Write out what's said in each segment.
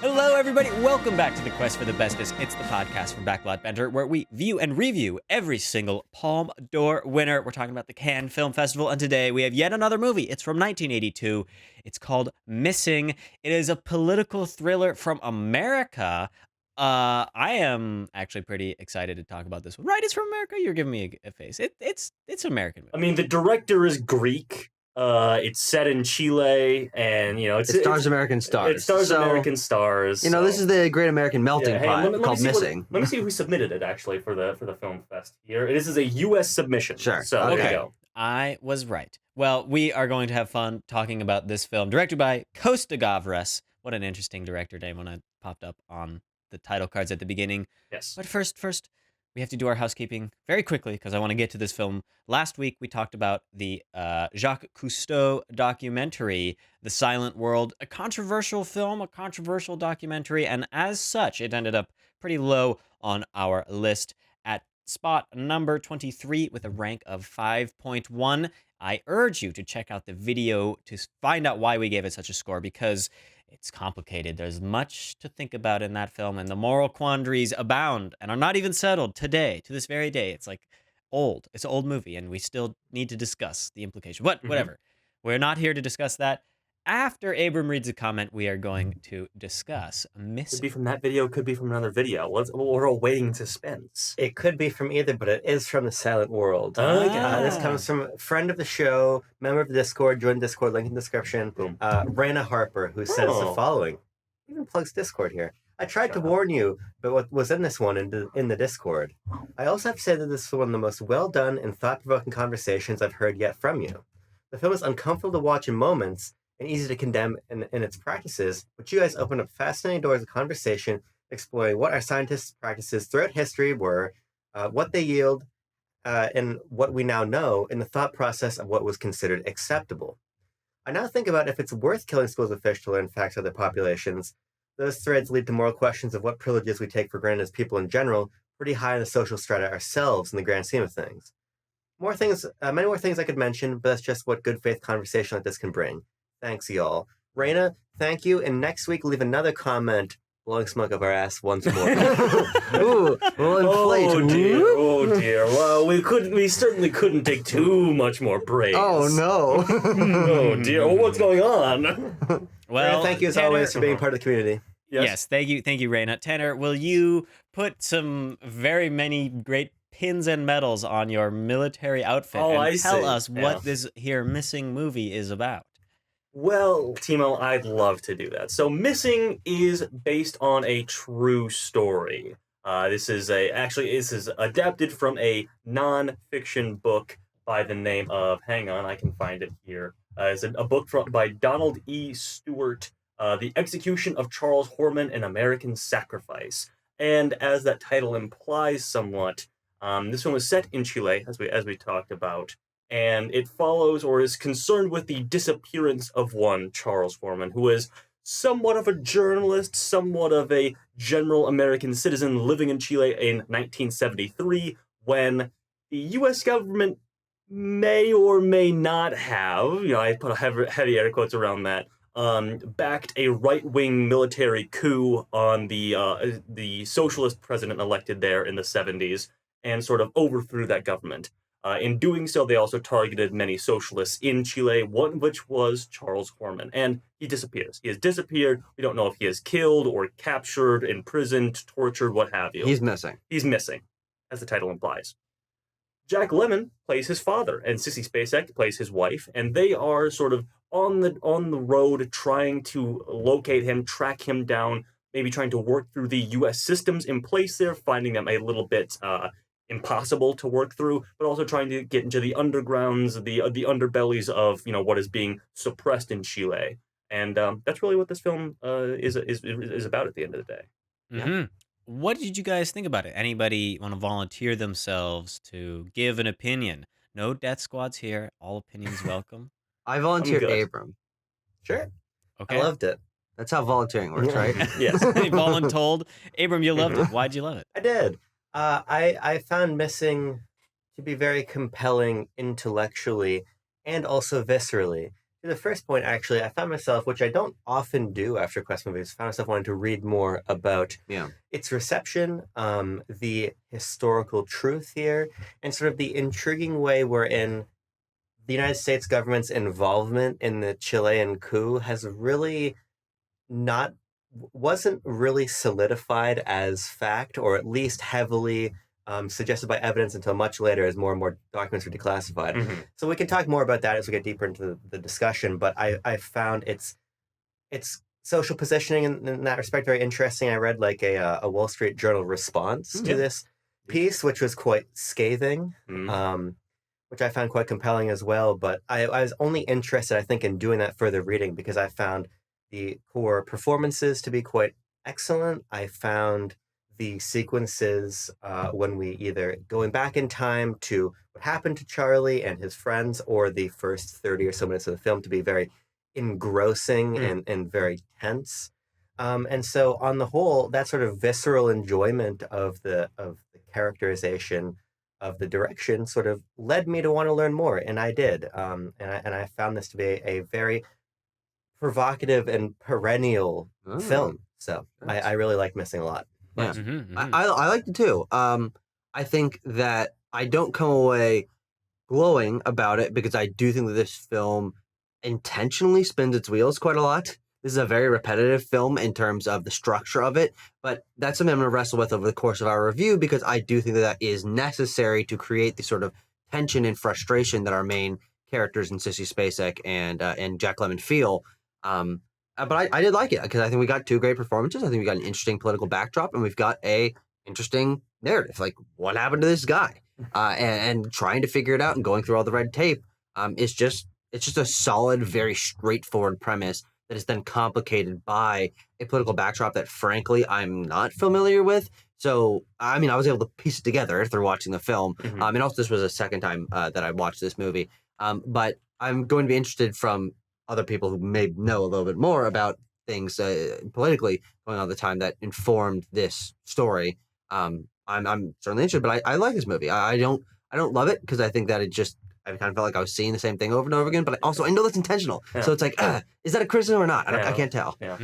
Hello, everybody. Welcome back to the Quest for the Bestest. It's the podcast from Backlot Banter, where we view and review every single Palme d'Or winner. We're talking about the Cannes Film Festival, and today we have yet another movie. It's from 1982. It's called Missing. It is a political thriller from America. I am actually pretty excited to talk about this one. Right? It's from America. You're giving me a face. It's an American movie. I mean, the director is Greek. It's set in Chile, and it stars American stars. It stars American stars. This is the Great American Melting Pot called Missing. Let me see who submitted it actually for the film fest here. This is a U.S. submission. Sure. So there you go. I was right. Well, we are going to have fun talking about this film, directed by Costa Gavras. What an interesting director name when it popped up on the title cards at the beginning. Yes. But first, we have to do our housekeeping very quickly because I want to get to this film. Last week, we talked about the Jacques Cousteau documentary, The Silent World, a controversial film, a controversial documentary, and as such, it ended up pretty low on our list at spot number 23 with a rank of 5.1. I urge you to check out the video to find out why we gave it such a score, because it's complicated. There's much to think about in that film, and the moral quandaries abound and are not even settled today, to this very day. It's like old. It's an old movie, and we still need to discuss the implication. But whatever. We're not here to discuss that. After Abram reads a comment, we are going to discuss Missing. Could be from that video, could be from another video. We're all waiting in suspense. It could be from either, but it is from The Silent World. This comes from a friend of the show, member of the Discord, join Discord, link in the description, Boom. Raina Harper, who says the following. Even plugs Discord here. I tried to warn you, but what was in this one in the Discord. I also have to say that this is one of the most well-done and thought-provoking conversations I've heard yet from you. The film is uncomfortable to watch in moments, and easy to condemn in its practices, but you guys open up fascinating doors of conversation, exploring what our scientists' practices throughout history were, what they yield, and what we now know in the thought process of what was considered acceptable. I now think about if it's worth killing schools of fish to learn facts of their populations. Those threads lead to moral questions of what privileges we take for granted as people in general, pretty high in the social strata ourselves in the grand scheme of things. Many more things I could mention, but that's just what good faith conversation like this can bring. Thanks, y'all. Raina, thank you. And next week, leave another comment blowing smoke up our ass once more. Ooh, we'll inflate. Oh dear. Well, we certainly couldn't take too much more praise. Oh no. Oh dear. Well, what's going on? Well, Raina, thank you as Tanner, always for being part of the community. Yes, thank you, Raina. Tanner, will you put some very many great pins and medals on your military outfit and tell us what this here Missing movie is about? Well, Timo, I'd love to do that. So Missing is based on a true story. This is adapted from a non-fiction book by the name of, hang on, I can find it here. It's a book by Donald E. Stewart, The Execution of Charles Horman, An American Sacrifice. And as that title implies somewhat, this one was set in Chile, as we talked about. And it follows or is concerned with the disappearance of one Charles Horman, who is somewhat of a journalist, somewhat of a general American citizen living in Chile in 1973, when the U.S. government may or may not have, I put heavy air quotes around that, backed a right-wing military coup on the socialist president elected there in the 70s and sort of overthrew that government. In doing so, they also targeted many socialists in Chile, one of which was Charles Horman, and he disappears. He has disappeared. We don't know if he is killed or captured, imprisoned, tortured, what have you. He's missing. He's missing, as the title implies. Jack Lemmon plays his father, and Sissy Spacek plays his wife, and they are sort of on the road trying to locate him, track him down, maybe trying to work through the U.S. systems in place there, finding them a little bit impossible to work through, but also trying to get into the undergrounds, the underbellies of what is being suppressed in Chile, and that's really what this film is about at the end of the day. Mm-hmm. Yeah. What did you guys think about it? Anybody want to volunteer themselves to give an opinion? No death squads here. All opinions welcome. I volunteered Abram. Sure. Okay. I loved it. That's how volunteering works, right? Yes. Voluntold. Abram, you loved it. Why'd you love it? I did. I found Missing to be very compelling intellectually and also viscerally. To the first point, actually, I found myself, which I don't often do after Quest movies, found myself wanting to read more about Yeah. its reception, the historical truth here, and sort of the intriguing way wherein the United States government's involvement in the Chilean coup has really not wasn't really solidified as fact, or at least heavily suggested by evidence until much later as more and more documents were declassified. Mhm. So we can talk more about that as we get deeper into the discussion. But I found its social positioning in that respect very interesting. I read like a Wall Street Journal response to Yeah. this piece, which was quite scathing. Mhm. Which I found quite compelling as well. But I was only interested, I think, in doing that further reading because I found the core performances to be quite excellent. I found the sequences when we either going back in time to what happened to Charlie and his friends, or the first 30 or so minutes of the film to be very engrossing and very tense. And so, on the whole, that sort of visceral enjoyment of the characterization of the direction sort of led me to want to learn more, and I did. And I found this to be a very provocative and perennial Oh, film. So nice. I really like Missing a lot. Yeah. Mhm, mhm. I liked it too. I think that I don't come away glowing about it because I do think that this film intentionally spins its wheels quite a lot. This is a very repetitive film in terms of the structure of it, but that's something I'm going to wrestle with over the course of our review because I do think that that is necessary to create the sort of tension and frustration that our main characters in Sissy Spacek and Jack Lemmon feel. But I did like it because I think we got two great performances. I think we got an interesting political backdrop and we've got a interesting narrative. Like, what happened to this guy? And trying to figure it out and going through all the red tape is just it's just a solid, very straightforward premise that is then complicated by a political backdrop that, frankly, I'm not familiar with. So, I mean, I was able to piece it together through watching the film. Mhm. And also, this was the second time that I watched this movie. But I'm going to be interested from other people who may know a little bit more about things politically going on at the time that informed this story. I'm certainly interested, but I like this movie. I don't love it because I think that I kind of felt like I was seeing the same thing over and over again. But I know that's intentional. Yeah. So it's like, is that a criticism or not? I can't tell. Yeah.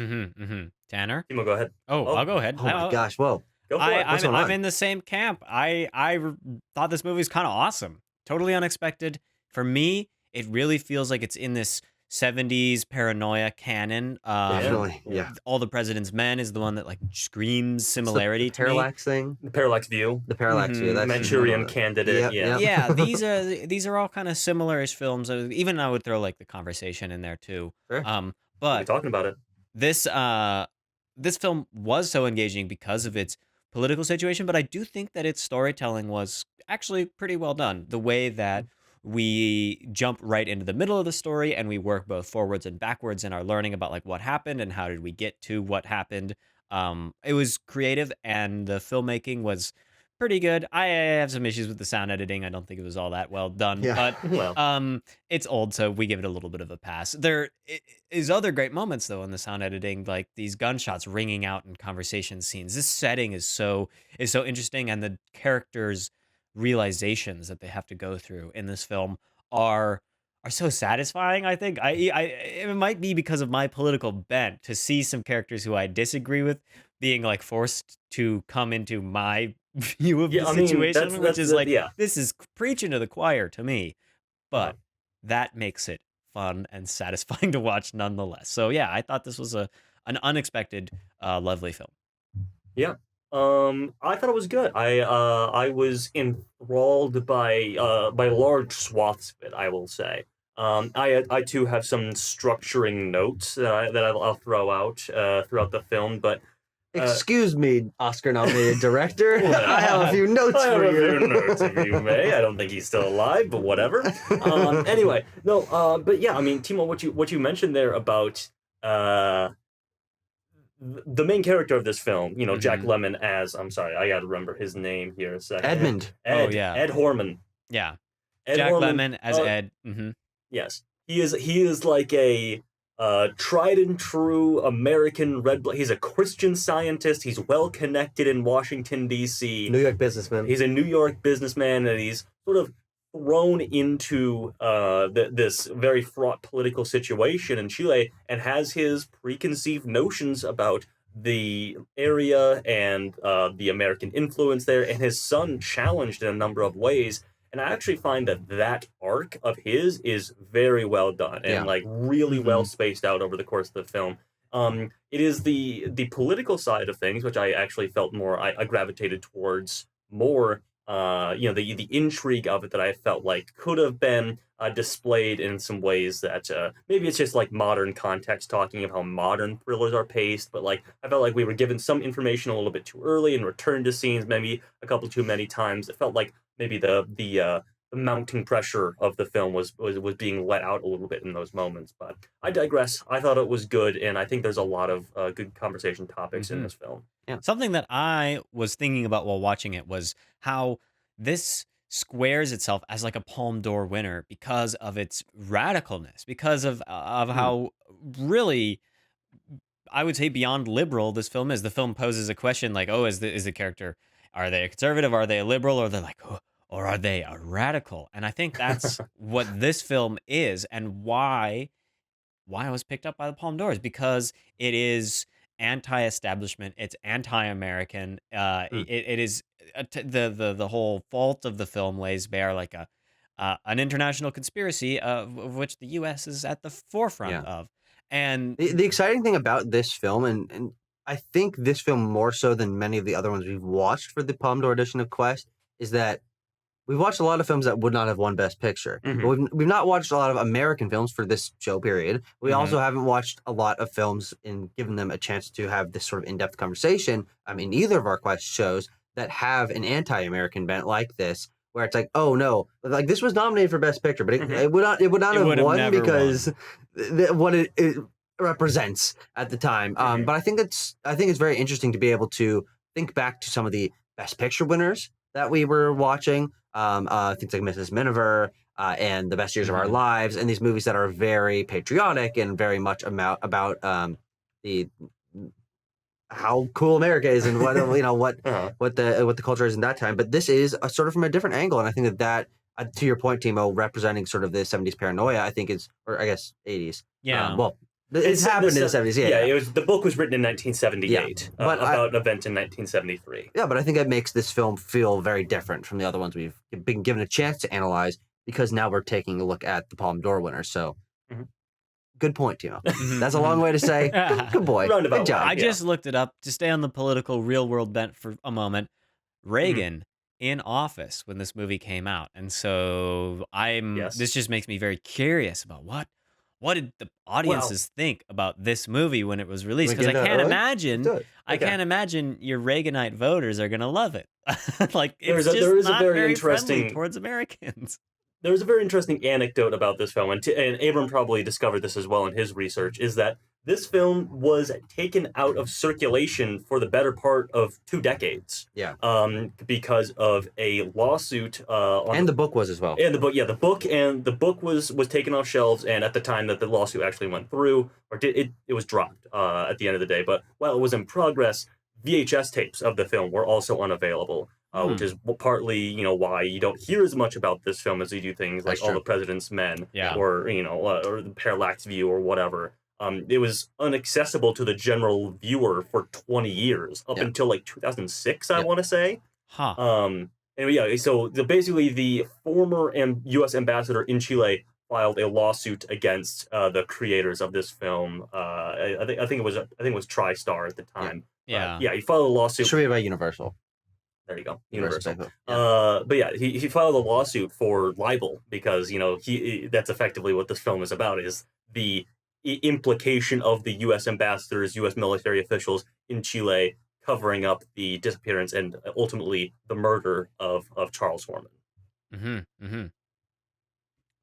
Tanner? Timo, go ahead. Oh, Oh. I'll go ahead. Oh my gosh! Whoa. Go for it. What's going I'm on? in the same camp. I thought this movie was kind of awesome. Totally unexpected. For me, it really feels like it's in this 70s paranoia canon. Definitely, yeah. All the President's Men is the one that like screams similarity the to me. parallax thing. The parallax view. The parallax view. That's Manchurian Candidate. Yep, Yeah. yep. Yeah, these are all kind of similar-ish films. Even I would throw like The Conversation in there too. Sure. We're But talking about it. this film was so engaging because of its political situation, but I do think that its storytelling was actually pretty well done. The way that we jump right into the middle of the story and we work both forwards and backwards in our learning about like what happened and how did we get to what happened. It was creative and the filmmaking was pretty good. I have some issues with the sound editing. I don't think it was all that well done, Yeah. but Well, it's old, so we give it a little bit of a pass. There is other great moments though in the sound editing, like these gunshots ringing out in conversation scenes. This setting is so interesting, and the characters' realizations that they have to go through in this film are so satisfying. I think it might be because of my political bent to see some characters who I disagree with being like forced to come into my view of yeah, the I mean, situation, which is like yeah. this is preaching to the choir to me, but Uh-huh. that makes it fun and satisfying to watch nonetheless. So yeah, I thought this was an unexpected, lovely film. Yeah. I thought it was good. I was enthralled by large swaths of it, I will say. I too have some structuring notes that I'll throw out throughout the film, but Excuse me, Oscar-nominated director. Well, I have a few notes I have for a you. few notes if you may. I don't think he's still alive, but whatever. Anyway, no. But yeah, I mean, Timo, what you mentioned there about the main character of this film, you know, Jack Lemmon as, I'm sorry, I gotta remember his name here a second. Edmund. Ed, Oh, yeah. Ed Horman. Yeah, Ed Jack Horman, Lemmon as Ed. Yes, he is like a tried and true American red blood. He's a Christian Scientist. He's well connected in Washington D.C. New York businessman. He's a New York businessman, and he's sort of thrown into this very fraught political situation in Chile and has his preconceived notions about the area and the American influence there, and his son challenged in a number of ways. And I actually find that that arc of his is very well done and Yeah. like really well spaced out over the course of the film. It is the political side of things, which I actually felt more, I gravitated towards more. The intrigue of it that I felt like could have been displayed in some ways that maybe it's just like modern context talking of how modern thrillers are paced, but like I felt like we were given some information a little bit too early and returned to scenes maybe a couple too many times. It felt like maybe the mounting pressure of the film was being let out a little bit in those moments. But I digress. I thought it was good, and I think there's a lot of good conversation topics in this film. Yeah. Something that I was thinking about while watching it was how this squares itself as like a Palme d'Or winner because of its radicalness, because of how really, I would say, beyond liberal this film is. The film poses a question like, oh, is the character, are they a conservative, are they a liberal, or they're like, oh, or are they a radical? And I think that's what this film is, and why it was picked up by the Palme d'Or is because it is anti-establishment, it's anti-American. It is the whole fault of the film lays bare like an international conspiracy of which the U.S. is at the forefront of. And the exciting thing about this film, and I think this film more so than many of the other ones we've watched for the Palme d'Or edition of Quest, is that we've watched a lot of films that would not have won Best Picture. But we've not watched a lot of American films for this show period. We also haven't watched a lot of films and given them a chance to have this sort of in-depth conversation in either of our Quest shows that have an anti-American bent like this, where it's like, oh no, like this was nominated for Best Picture, but it would not have won because what it represents at the time. But I think it's very interesting to be able to think back to some of the Best Picture winners that we were watching. Things like Mrs. Miniver and The Best Years of Our Lives, and these movies that are very patriotic and very much about the how cool America is and what what the culture is in that time. But this is a sort of from a different angle, and I think that to your point, Timo, representing sort of the 70s paranoia, I think is, or I guess 80s. Yeah. It's happened in the 70s. Yeah, it was. The book was written in 1978 about an event in 1973. Yeah, but I think that makes this film feel very different from the other ones we've been given a chance to analyze, because now we're taking a look at the Palme d'Or winners. So, good point, Timo. That's a long way to say, good boy, good job. I just looked it up to stay on the political real world bent for a moment. Reagan in office when this movie came out, and so this just makes me very curious about what did the audiences think about this movie when it was released? Because I can't imagine your Reaganite voters are gonna love it. Like it's there is not a very very interesting friendly towards Americans. There's a very interesting anecdote about this film, and Abram probably discovered this as well in his research, is that this film was taken out of circulation for the better part of 2 decades. Yeah. Because of a lawsuit. And the book was as well. And the book was taken off shelves, and at the time that the lawsuit actually went through, or it was dropped at the end of the day. But while it was in progress, VHS tapes of the film were also unavailable. Which is partly, why you don't hear as much about this film as you do things like All the President's Men, or or The Parallax View or whatever. It was inaccessible to the general viewer for 20 years, up until like 2006, I want to say. And so basically the former U.S. ambassador in Chile filed a lawsuit against the creators of this film. I think it was TriStar at the time. He filed a lawsuit. Should be by Universal. There you go, Universal. But yeah, he filed a lawsuit for libel because that's effectively what this film is about, is the implication of the U.S. ambassadors, U.S. military officials in Chile covering up the disappearance and ultimately the murder of Charles Horman.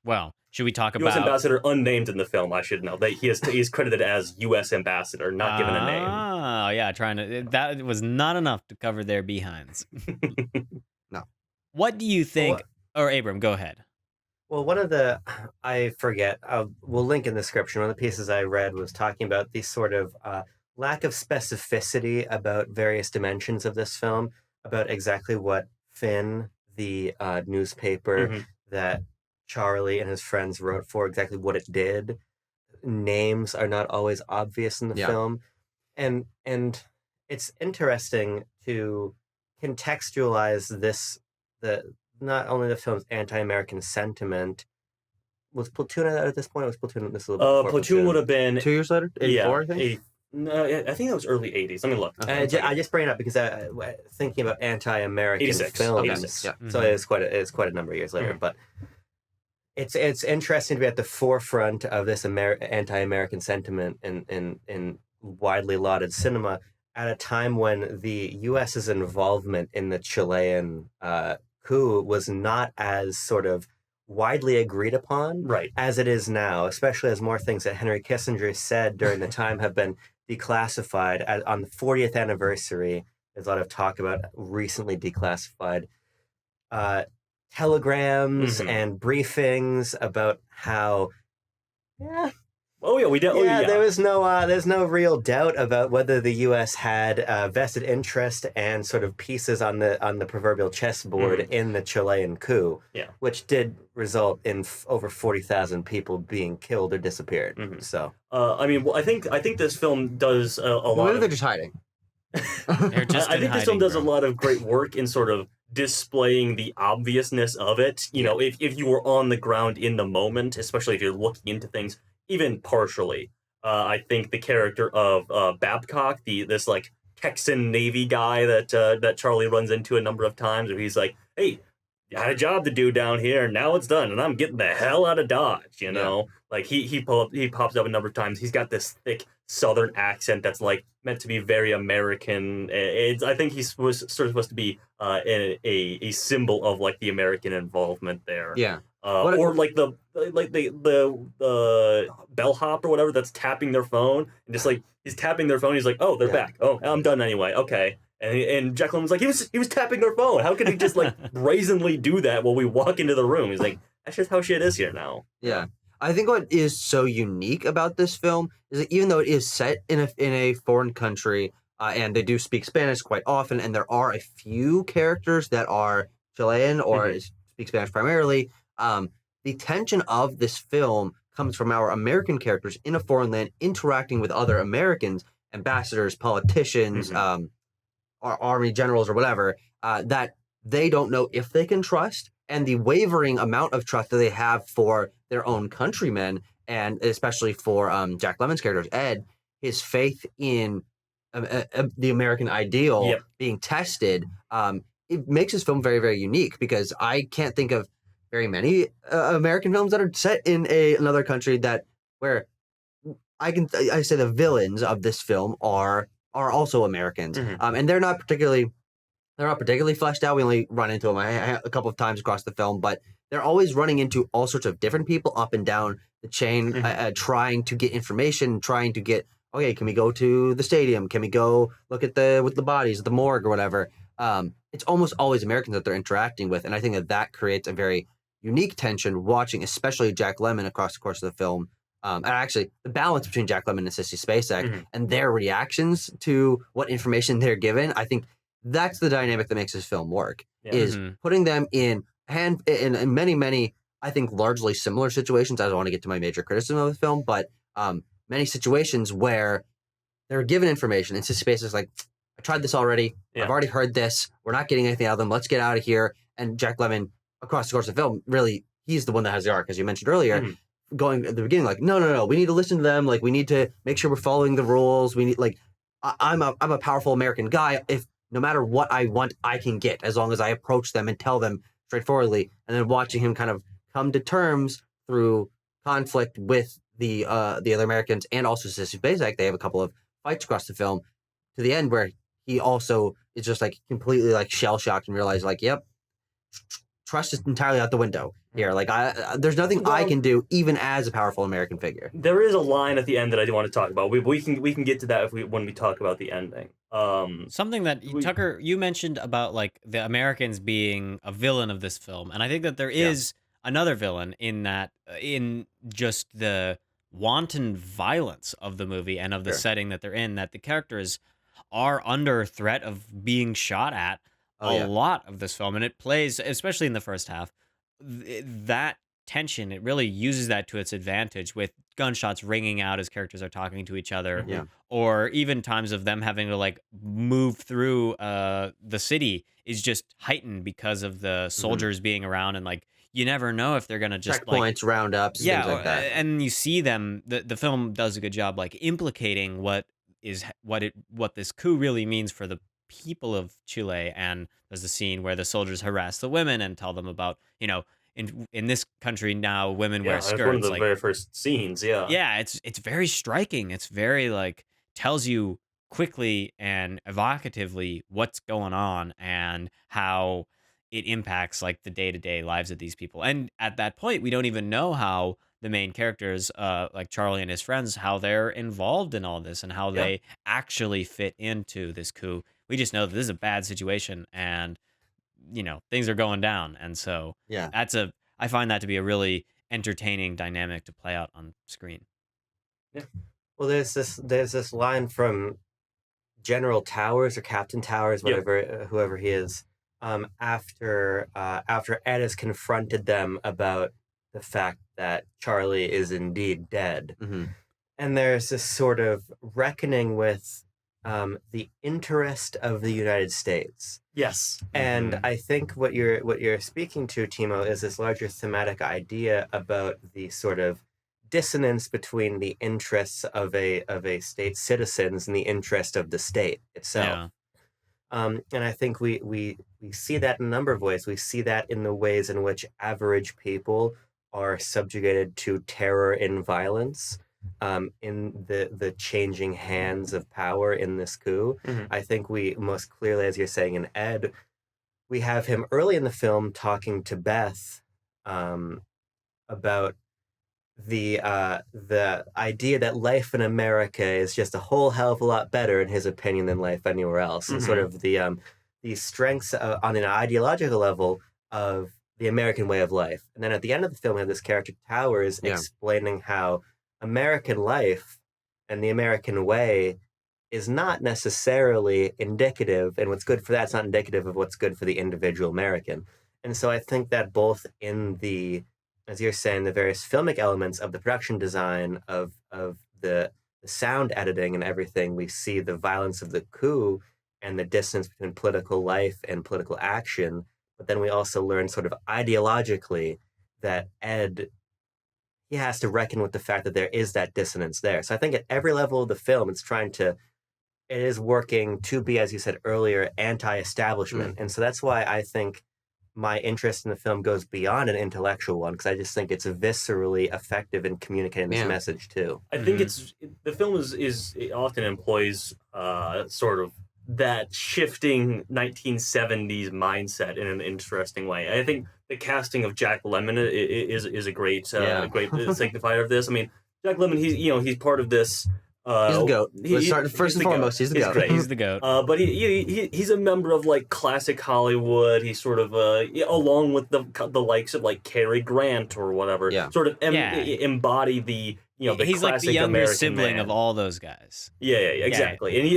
Well, should we talk about U.S. ambassador unnamed in the film? I should know that he's credited as U.S. ambassador, not given a name. Oh yeah, that was not enough to cover their behinds. No. What do you think? Or Abram, go ahead. Well, I forget, we'll link in the description. One of the pieces I read was talking about the sort of lack of specificity about various dimensions of this film, about exactly what Finn, the newspaper, that Charlie and his friends wrote for exactly what it did. Names are not always obvious in the Yeah. film, and it's interesting to contextualize the not only the film's anti-American sentiment. Was Platoon out at this point? Or was Platoon this a little bit before Platoon would have been 2 years later, 84, I think. No, I think that was early 80s. Let me look. Okay. I just bring it up because thinking about anti-American 86. films, 86. Yeah. so it's quite a number of years later. Mhm. But it's interesting to be at the forefront of this anti-American sentiment in widely lauded cinema at a time when the U.S.'s involvement in the Chilean coup was not as sort of widely agreed upon Right. as it is now, especially as more things that Henry Kissinger said during the time have been declassified. On the 40th anniversary, there's a lot of talk about recently declassified telegrams Mhm. and briefings about how, yeah, Oh yeah, we did. Oh yeah. there's no real doubt about whether the U.S. had vested interest and sort of pieces on the proverbial chessboard in the Chilean coup, Yeah. which did result in over 40,000 people being killed or disappeared. Mhm. So I mean, I think this film does a lot. Maybe Of, they're just hiding. They're just I in think this film hiding, does bro. a lot of great work in sort of displaying the obviousness of it. You know, if you were on the ground in the moment, especially if you're looking into things even partially. I think the character of Babcock, this like Texan Navy guy that Charlie runs into a number of times, where he's like, "Hey, you had a job to do down here, and now it's done, and I'm getting the hell out of Dodge." You know, like he pops up a number of times. He's got this thick Southern accent that's like meant to be very American. I think he was sort of supposed to be a symbol of like the American involvement there. Yeah. Or like the bellhop or whatever that's tapping their phone, and just like he's tapping their phone, he's like, "Oh, they're back. Oh, I'm done anyway. Okay." And Jack Lemmon's like, he was tapping their phone. How could he just like brazenly do that while we walk into the room? He's like, that's just how shit is here now. Yeah. I think what is so unique about this film is that even though it is set in a foreign country, and they do speak Spanish quite often, and there are a few characters that are Chilean or speak Spanish primarily, the tension of this film comes from our American characters in a foreign land interacting with other Americans, ambassadors, politicians, army generals, or whatever, that they don't know if they can trust, and the wavering amount of trust that they have for their own countrymen, and especially for Jack Lemmon's character, Ed, his faith in the American ideal being tested, it makes this film very, very unique, because I can't think of very many American films that are set in another country where I say the villains of this film are also Americans, and they're not particularly fleshed out. We only run into them a couple of times across the film, but they're always running into all sorts of different people up and down the chain, trying to get information, trying to get, okay, can we go to the stadium? Can we go look at the bodies at the morgue or whatever? It's almost always Americans that they're interacting with, and I think that creates a very unique tension watching, especially Jack Lemmon across the course of the film. And actually, the balance between Jack Lemmon and Sissy Spacek and their reactions to what information they're given, I think that's the dynamic that makes this film work. Is putting them in many, many, I think, largely similar situations. I don't want to get to my major criticism of the film, but many situations where they're given information and Sissy Spacek's like, I tried this already. I've already heard this. We're not getting anything out of them. Let's get out of here. And Jack Lemmon, across the course of the film, really, he's the one that has the arc, as you mentioned earlier. Going at the beginning, like, no, we need to listen to them. Like, we need to make sure we're following the rules. We need, like, I'm a powerful American guy. If no matter what I want, I can get, as long as I approach them and tell them straightforwardly. And then watching him kind of come to terms through conflict with the other Americans and also Sissy Spacek. They have a couple of fights across the film to the end where he also is just like completely like shell shocked and realizes like, yep, trust is entirely out the window here. Like, there's nothing I can do, even as a powerful American figure. There is a line at the end that I do want to talk about. We can get to that when we talk about the ending. Something that Tucker, you mentioned about like the Americans being a villain of this film, and I think that there is another villain in just the wanton violence of the movie and of the setting that they're in. That the characters are under threat of being shot at a lot of this film, and it plays, especially in the first half, that tension, it really uses that to its advantage with gunshots ringing out as characters are talking to each other, Yeah. or even times of them having to like move through the city is just heightened because of the soldiers being around, and like you never know if they're gonna just like Checkpoints, roundups, yeah, things like that. and you see them. The film does a good job, like implicating what this coup really means for the people of Chile. And there's the scene where the soldiers harass the women and tell them about, in this country now, women Yeah, wear that's one of skirts. the Like, very first scenes. Yeah. yeah, it's very striking. It's very like tells you quickly and evocatively what's going on and how it impacts like the day-to-day lives of these people. And at that point, we don't even know how the main characters, like Charlie and his friends, how they're involved in all this and how Yeah. they actually fit into this coup. We just know that this is a bad situation, and things are going down. And so Yeah. I find that to be a really entertaining dynamic to play out on screen. Well, there's this line from General Towers or Captain Towers, Yep. whatever whoever he is, after Ed has confronted them about the fact that Charlie is indeed dead, hmm and there's this sort of reckoning with the interest of the United States. Yes. And I think what you're speaking to, Timo, is this larger thematic idea about the sort of dissonance between the interests of a state's citizens and the interest of the state itself. Yeah. And I think we see that in a number of ways. We see that in the ways in which average people are subjugated to terror and violence, in the changing hands of power in this coup. Mhm. I think we most clearly, as you're saying, in Ed, we have him early in the film talking to Beth about the idea that life in America is just a whole hell of a lot better, in his opinion, than life anywhere else, and sort of the strengths on an ideological level of the American way of life. And then at the end of the film, we have this character Towers Yeah. explaining how American life and the American way is not necessarily indicative, and what's good for that's not indicative of what's good for the individual American. And so I think that both in the, as you're saying, the various filmic elements of the production design of the sound editing and everything, we see the violence of the coup and the distance between political life and political action. But then we also learn sort of ideologically that Ed, he has to reckon with the fact that there is that dissonance there. So I think at every level of the film, it is working to be, as you said earlier, anti-establishment. And so that's why I think my interest in the film goes beyond an intellectual one, because I just think it's viscerally effective in communicating this Yeah. message too. I think the film it often employs sort of that shifting 1970s mindset in an interesting way. I think the casting of Jack Lemmon is a great great signifier of this. I mean, Jack Lemmon, he's part of this. He's the GOAT. Let's start first and foremost. He's the GOAT. Great. He's the goat. But he's a member of like classic Hollywood. He's sort of along with the likes of like Cary Grant or whatever. Yeah. Sort of Yeah. embody the the He's like classic the younger American sibling man. of all those guys. Yeah, exactly. And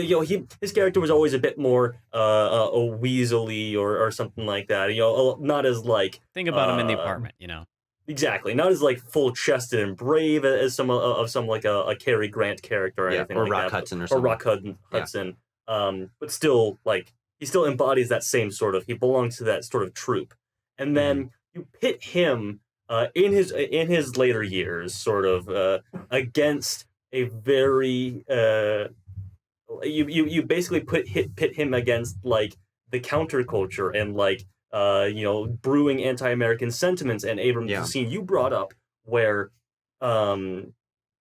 his character was always a bit more weaselly or something like that. Not as like Think about him in the Uh, apartment. exactly, not as like full chested and brave as some like a Cary Grant character or Yeah, anything or like Rock that. Hudson or Or something. Rock Hudson. But still, like he still embodies that same sort of. He belongs to that sort of troop. And then you pit him in his later years, sort of against a very you basically pit him against like the counterculture and like brewing anti-American sentiments. And Abram, Yeah. the scene you brought up where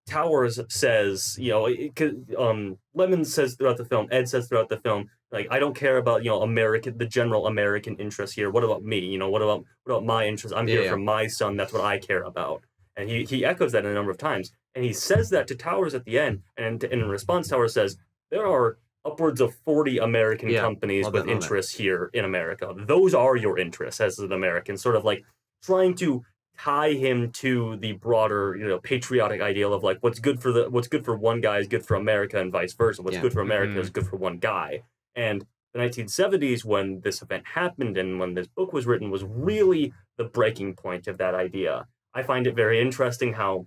Towers says, Lemon says throughout the film, Ed says throughout the film, like, I don't care about, the general American interest here. What about me? What about my interest? I'm here Yeah. for my son. That's what I care about. And he echoes that a number of times. And he says that to Towers at the end. And in response, Towers says, there are upwards of 40 American Yeah, companies love with that moment. interests here in America. Those are your interests as an American, sort of like trying to tie him to the broader, patriotic ideal of like what's good for one guy is good for America and vice versa. What's Yeah. good for America is good for one guy. And the 1970s, when this event happened and when this book was written, was really the breaking point of that idea. I find it very interesting how,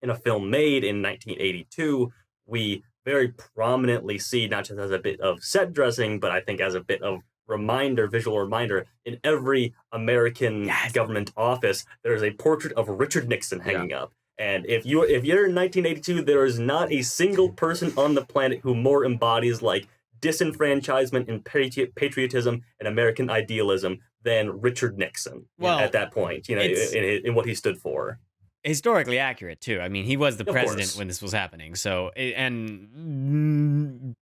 in a film made in 1982, we very prominently see, not just as a bit of set dressing, but I think as a bit of visual reminder, in every American government office, there is a portrait of Richard Nixon hanging up. And if you're in 1982, there is not a single person on the planet who more embodies like disenfranchisement and patriotism and American idealism than Richard Nixon. Well, at that point, in what he stood for. Historically accurate too. I mean, he was the president course. when this was happening. So, and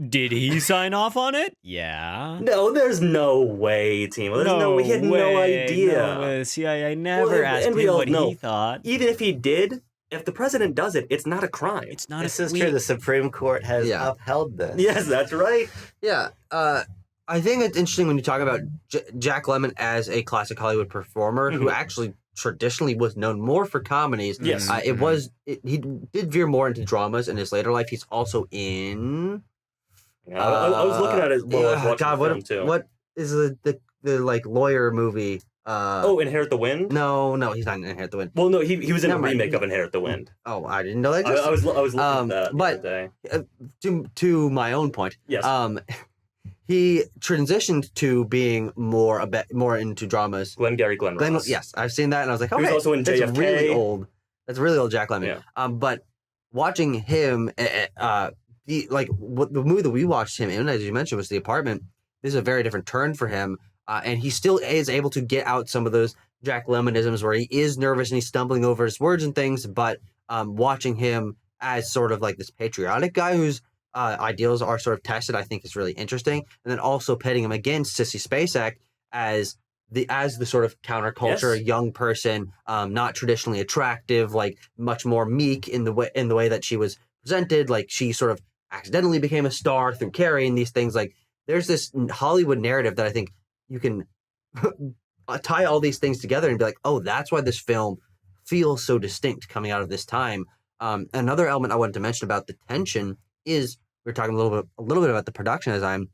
did he sign off on it? Yeah. No, there's no way, Timo. We had no idea. No way. CIA never asked him what he thought. Even if he did, if the president does it, it's not a crime. It's not. This is true. The Supreme Court has upheld this. Yes, that's right. Yeah. I think it's interesting when you talk about Jack Lemmon as a classic Hollywood performer who actually traditionally was known more for comedies. Yes. He did veer more into dramas in his later life. He's also in... I was looking at it while I was watching the film, too. What is the like lawyer movie? Inherit the Wind? No, he's not in Inherit the Wind. Well, no, he was in a remake of Inherit the Wind. Oh, I didn't know that. I was looking at that but the other day. To my own point, yes. He transitioned to being more into dramas. Glenn Ross. Yes, I've seen that, and I was like, okay, he was also in JFK. That's really old. That's really old Jack Lemmon. Yeah. But watching him, the movie that we watched him in, as you mentioned, was The Apartment. This is a very different turn for him, and he still is able to get out some of those Jack Lemmonisms where he is nervous and he's stumbling over his words and things. But watching him as sort of like this patriotic guy whose ideals are sort of tested, I think is really interesting. And then also pitting him against Sissy Spacek as the sort of counterculture young person, not traditionally attractive, like much more meek in the way that she was presented. Like she sort of accidentally became a star through carrying these things. Like there's this Hollywood narrative that I think you can tie all these things together and be like, oh, that's why this film feels so distinct coming out of this time. Another element I wanted to mention about the tension is we're talking a little bit about the production design.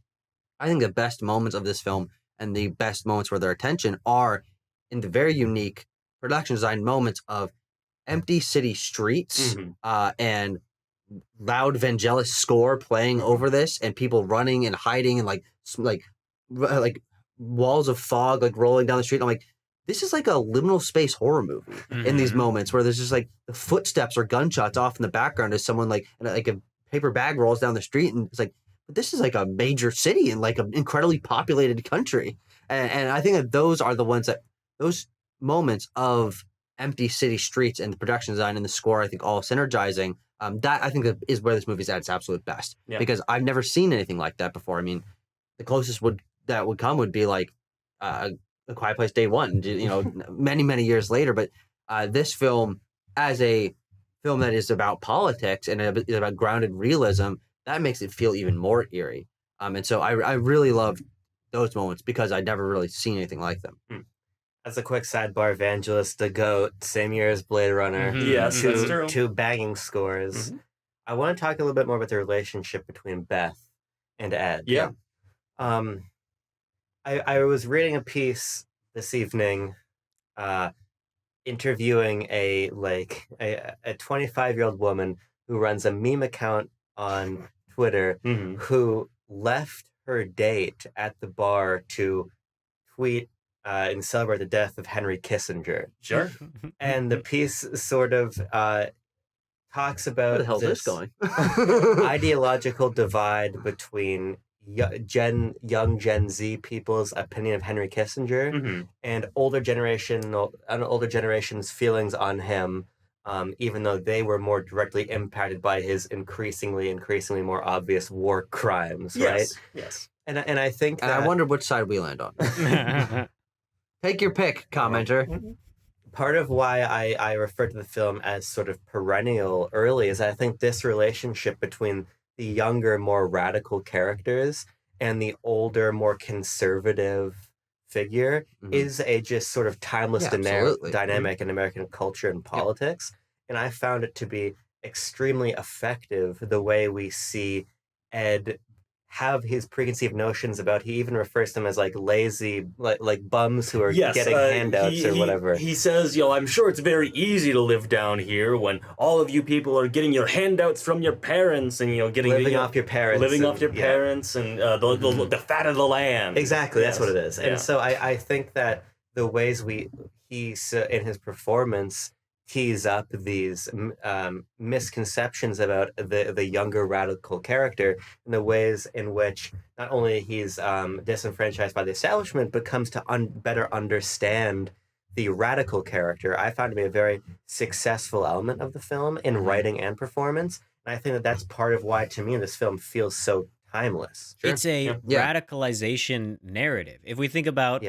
I think the best moments of this film and the best moments for their attention are in the very unique production design moments of empty city streets and loud Vangelis score playing over this and people running and hiding and like walls of fog like rolling down the street. I'm like, this is like a liminal space horror movie in these moments where there's just like the footsteps or gunshots off in the background as someone like a paper bag rolls down the street, and it's like, but this is like a major city in like an incredibly populated country. And I think that those are the ones that those moments of empty city streets and the production design and the score, I think all synergizing. That I think is where this movie's at its absolute best because I've never seen anything like that before. I mean, the closest that would come would be like A Quiet Place Day One, many years later. But this film, as a film that is about politics and is about grounded realism, that makes it feel even more eerie. And so I really love those moments because I'd never really seen anything like them. As a quick sidebar, Vangelis, the GOAT, same year as Blade Runner. Yes, that's true. Two bagging scores. I want to talk a little bit more about the relationship between Beth and Ed. Yeah. I was reading a piece this evening interviewing a 25-year-old woman who runs a meme account on Twitter who left her date at the bar to tweet and celebrate the death of Henry Kissinger. Sure. And the piece sort of talks about Where the hell is this going? ideological divide between young Gen Z people's opinion of Henry Kissinger and older generation's feelings on him, even though they were more directly impacted by his increasingly more obvious war crimes, right? Yes. And I think that... And I wonder which side we land on. Take your pick, commenter. Part of why I refer to the film as sort of perennial early is I think this relationship between the younger, more radical characters and the older, more conservative figure is a just sort of timeless dynamic in American culture and politics. And I found it to be extremely effective the way we see Ed have his preconceived notions about. He even refers to them as like lazy, like bums who are Yes, getting handouts or whatever. He says, I'm sure it's very easy to live down here when all of you people are getting your handouts from your parents and getting living off your parents, living off your parents, and the fat of the land. Exactly, Yes. that's what it is. And so I think that the ways he's in his performance tease up these misconceptions about the younger radical character, and the ways in which not only he's disenfranchised by the establishment, but comes to better understand the radical character. I found to be a very successful element of the film in writing and performance. And I think that that's part of why, to me, this film feels so timeless. Sure. It's a radicalization narrative. If we think about,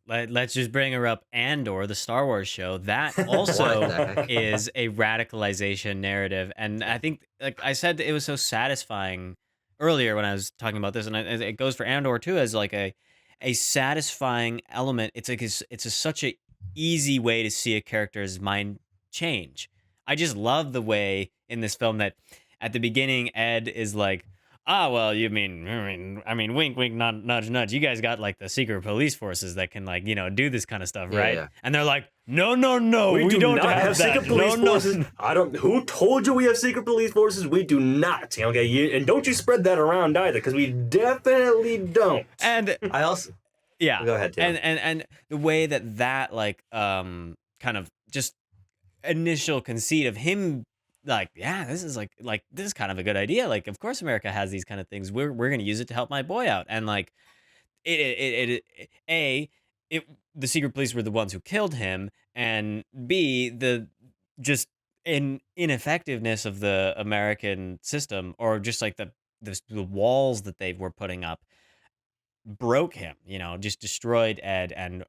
let's just bring her up, Andor, the Star Wars show, that also is a radicalization narrative. And I think, like I said, it was so satisfying earlier when I was talking about this, and it goes for Andor too, as like a satisfying element. It's like such a easy way to see a character's mind change. I just love the way in this film that at the beginning Ed is like, well, I mean, wink, wink, nudge, nudge. You guys got like the secret police forces that can like, do this kind of stuff, right? Yeah. And they're like, no, we do don't not have that. secret police forces. I don't. Who told you we have secret police forces? We do not. Okay, and don't you spread that around either, because we definitely don't. And I also, yeah, go ahead, Tim. And the way that like kind of just initial conceit of him, like, this is this is kind of a good idea. Like, of course America has these kind of things. We're gonna use it to help my boy out. And like the secret police were the ones who killed him, and B, the just ineffectiveness of the American system, or just like the walls that they were putting up, broke him, just destroyed Ed and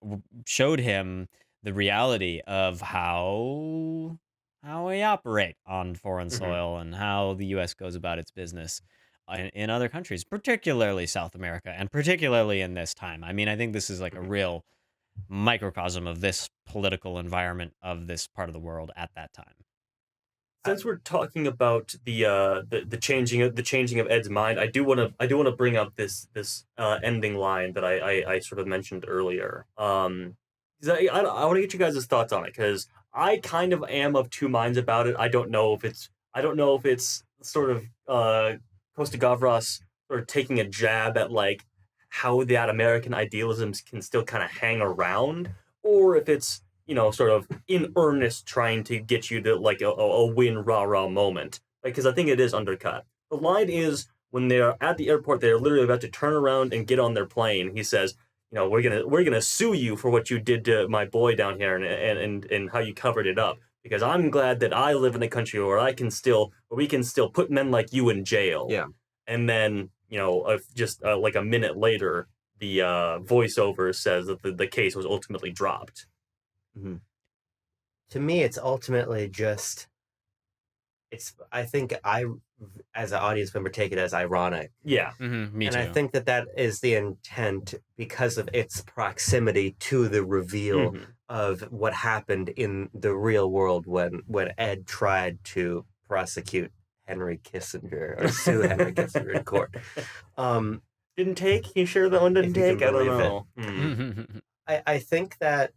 showed him the reality of how we operate on foreign soil and how the U.S. goes about its business in other countries, particularly South America, and particularly in this time. I mean, I think this is like a real microcosm of this political environment of this part of the world at that time. Since we're talking about the changing of Ed's mind, I do want to bring up this ending line that I sort of mentioned earlier. I want to get you guys' thoughts on it, because I kind of am of two minds about it. I don't know if it's sort of Costa Gavras sort of taking a jab at like how that American idealism can still kind of hang around, or if it's sort of in earnest trying to get you to like a win rah-rah moment. Because I think it is undercut. The line is, when they're at the airport, they're literally about to turn around and get on their plane. He says, we're gonna sue you for what you did to my boy down here, and how you covered it up. Because I'm glad that I live in a country where we can still put men like you in jail. Yeah. And then, just like a minute later, the voiceover says that the case was ultimately dropped. Mm-hmm. To me, it's ultimately just, I think as an audience member, take it as ironic. Yeah. Me and too. I think that is the intent, because of its proximity to the reveal of what happened in the real world when Ed tried to prosecute Henry Kissinger, or sue Henry Kissinger in court. Didn't take? You sure that one didn't take? I don't know. I think that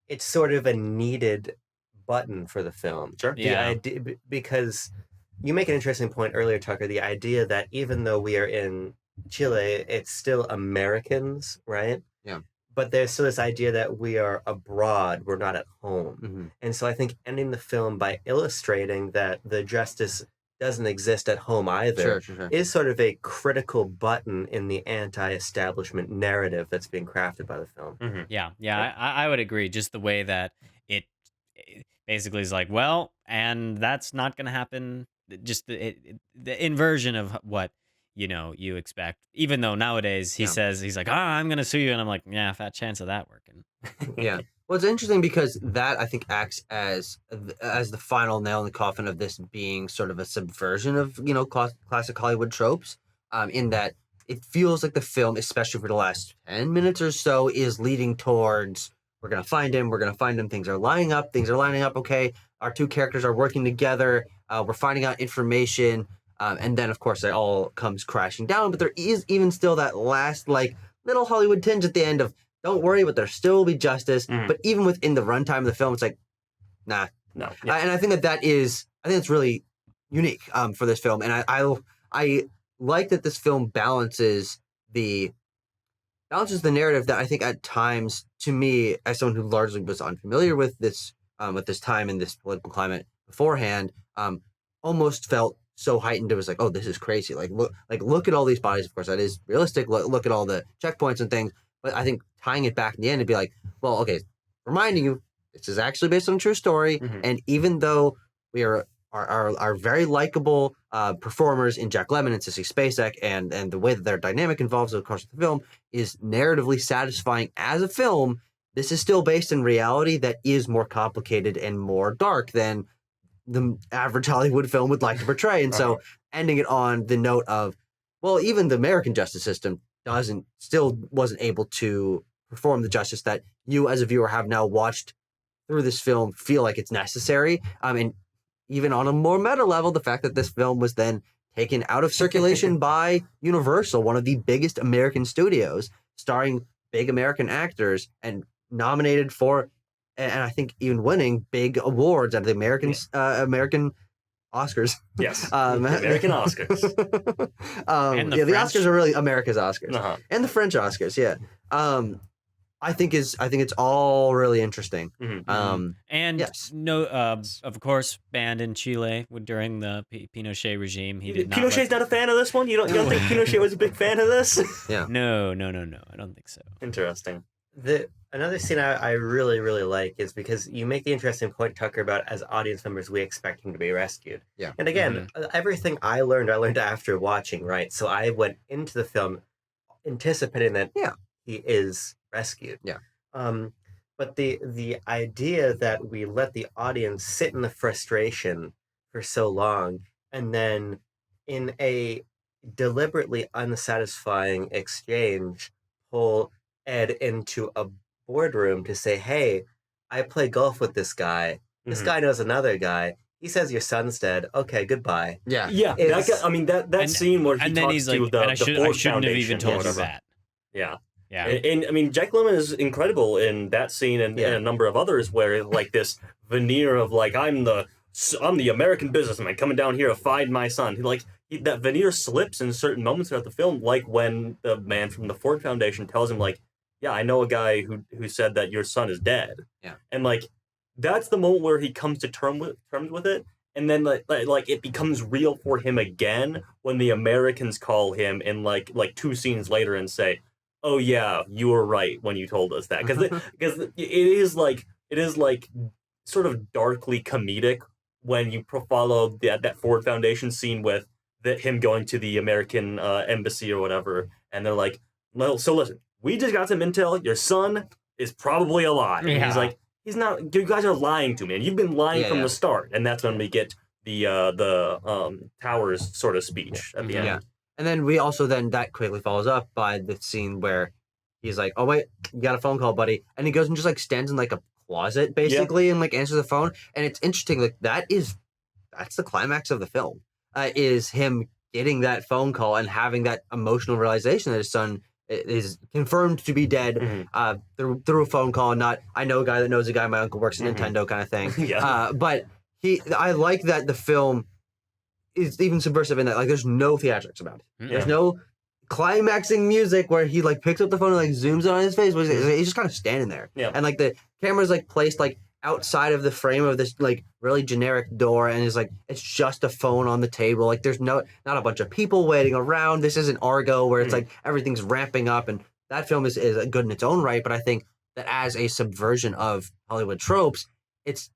it's sort of a needed button for the film. Sure. Because you make an interesting point earlier, Tucker, the idea that even though we are in Chile, it's still Americans, right? Yeah. But there's still this idea that we are abroad, we're not at home. Mm-hmm. And so I think ending the film by illustrating that the justice doesn't exist at home either Sure. is sort of a critical button in the anti-establishment narrative that's being crafted by the film. Yeah, I would agree. Just the way that it basically is like, well, and that's not going to happen. Just the inversion of what you expect. Even though nowadays he says, he's like, I'm going to sue you, and I'm like, yeah, fat chance of that working. Yeah. Well, it's interesting because that, I think, acts as the final nail in the coffin of this being sort of a subversion of classic Hollywood tropes. In that it feels like the film, especially for the last 10 minutes or so, is leading towards, we're gonna find him. Things are lining up. Okay, our two characters are working together. We're finding out information. And then, of course, it all comes crashing down. But there is even still that last, like, little Hollywood tinge at the end of, don't worry, but there still will be justice. But even within the runtime of the film, it's like, nah. No. And I think I think it's really unique for this film. And I like that this film balances the narrative that I think at times, to me, as someone who largely was unfamiliar with this time and this political climate beforehand, almost felt so heightened. It was like, oh, this is crazy. Look at all these bodies. Of course, that is realistic. Look at all the checkpoints and things. But I think tying it back in the end and be like, well, okay, reminding you, this is actually based on a true story. And even though we are very likable performers in Jack Lemmon and Sissy Spacek, and the way that their dynamic involves, of course, the film is narratively satisfying as a film, this is still based in reality that is more complicated and more dark than the average Hollywood film would like to portray. And so ending it on the note of, well, even the American justice system wasn't able to perform the justice that you as a viewer have now watched through this film feel like it's necessary. And even on a more meta level, the fact that this film was then taken out of circulation by Universal, one of the biggest American studios, starring big American actors and nominated for, and I think even winning big awards at the American Oscars. Yes, American Oscars. And the Oscars are really America's Oscars, and the French Oscars. Yeah, I think it's all really interesting. And yes, of course, banned in Chile during the Pinochet regime. He did not. Pinochet's not a fan of this one. You don't think Pinochet was a big fan of this? Yeah. No. I don't think so. Interesting. Another scene I really, really like is because you make the interesting point, Tucker, about as audience members, we expect him to be rescued. Yeah. And again, everything I learned after watching, right? So I went into the film anticipating that he is rescued. Yeah. But the idea that we let the audience sit in the frustration for so long, and then in a deliberately unsatisfying exchange, pull Ed into a boardroom to say, hey, I play golf with this guy. This guy knows another guy. He says your son's dead. Okay, goodbye. Yeah. That scene where he and then talks he's to like, the I shouldn't have Foundation even told you that. Yeah. Yeah. And I mean, Jack Lemmon is incredible in that scene and a number of others where like this veneer of like, I'm the American businessman coming down here to find my son. That veneer slips in certain moments throughout the film, like when the man from the Ford Foundation tells him like, yeah, I know a guy who said that your son is dead. Yeah. And like, that's the moment where he comes to terms with it. And then like it becomes real for him again when the Americans call him in like 2 scenes later and say, oh yeah, you were right when you told us that. Because it is like sort of darkly comedic when you follow that Ford Foundation scene with him going to the American embassy or whatever. And they're like, well, so listen, we just got some intel. Your son is probably alive. And he's like, he's not. You guys are lying to me, and you've been lying from the start. And that's when we get the Towers sort of speech at the end. Yeah. And then we also that quickly follows up by the scene where he's like, oh wait, you got a phone call, buddy, and he goes and just like stands in like a closet basically and like answers the phone. And it's interesting, like that's the climax of the film, is him getting that phone call and having that emotional realization that his son is confirmed to be dead through a phone call, not I know a guy that knows a guy, my uncle works at Nintendo kind of thing. But I like that the film is even subversive in that like there's no theatrics about it. There's no climaxing music where he like picks up the phone and like zooms on his face. He's just kind of standing there. And like the camera's like placed like outside of the frame of this like really generic door, and it's like it's just a phone on the table. Like there's not a bunch of people waiting around. This isn't Argo where it's like everything's ramping up, and that film is good in its own right. But I think that as a subversion of Hollywood tropes, it's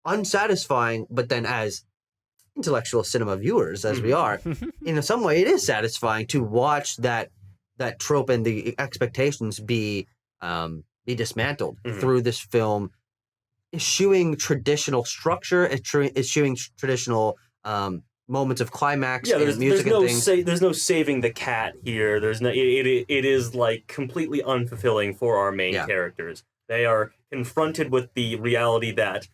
unsatisfying. But then as intellectual cinema viewers, as we are, in some way, it is satisfying to watch that trope and the expectations be dismantled through this film, eschewing traditional structure, eschewing traditional moments of climax and music and things. There's no saving the cat here. There's no. It is like completely unfulfilling for our main characters. They are confronted with the reality that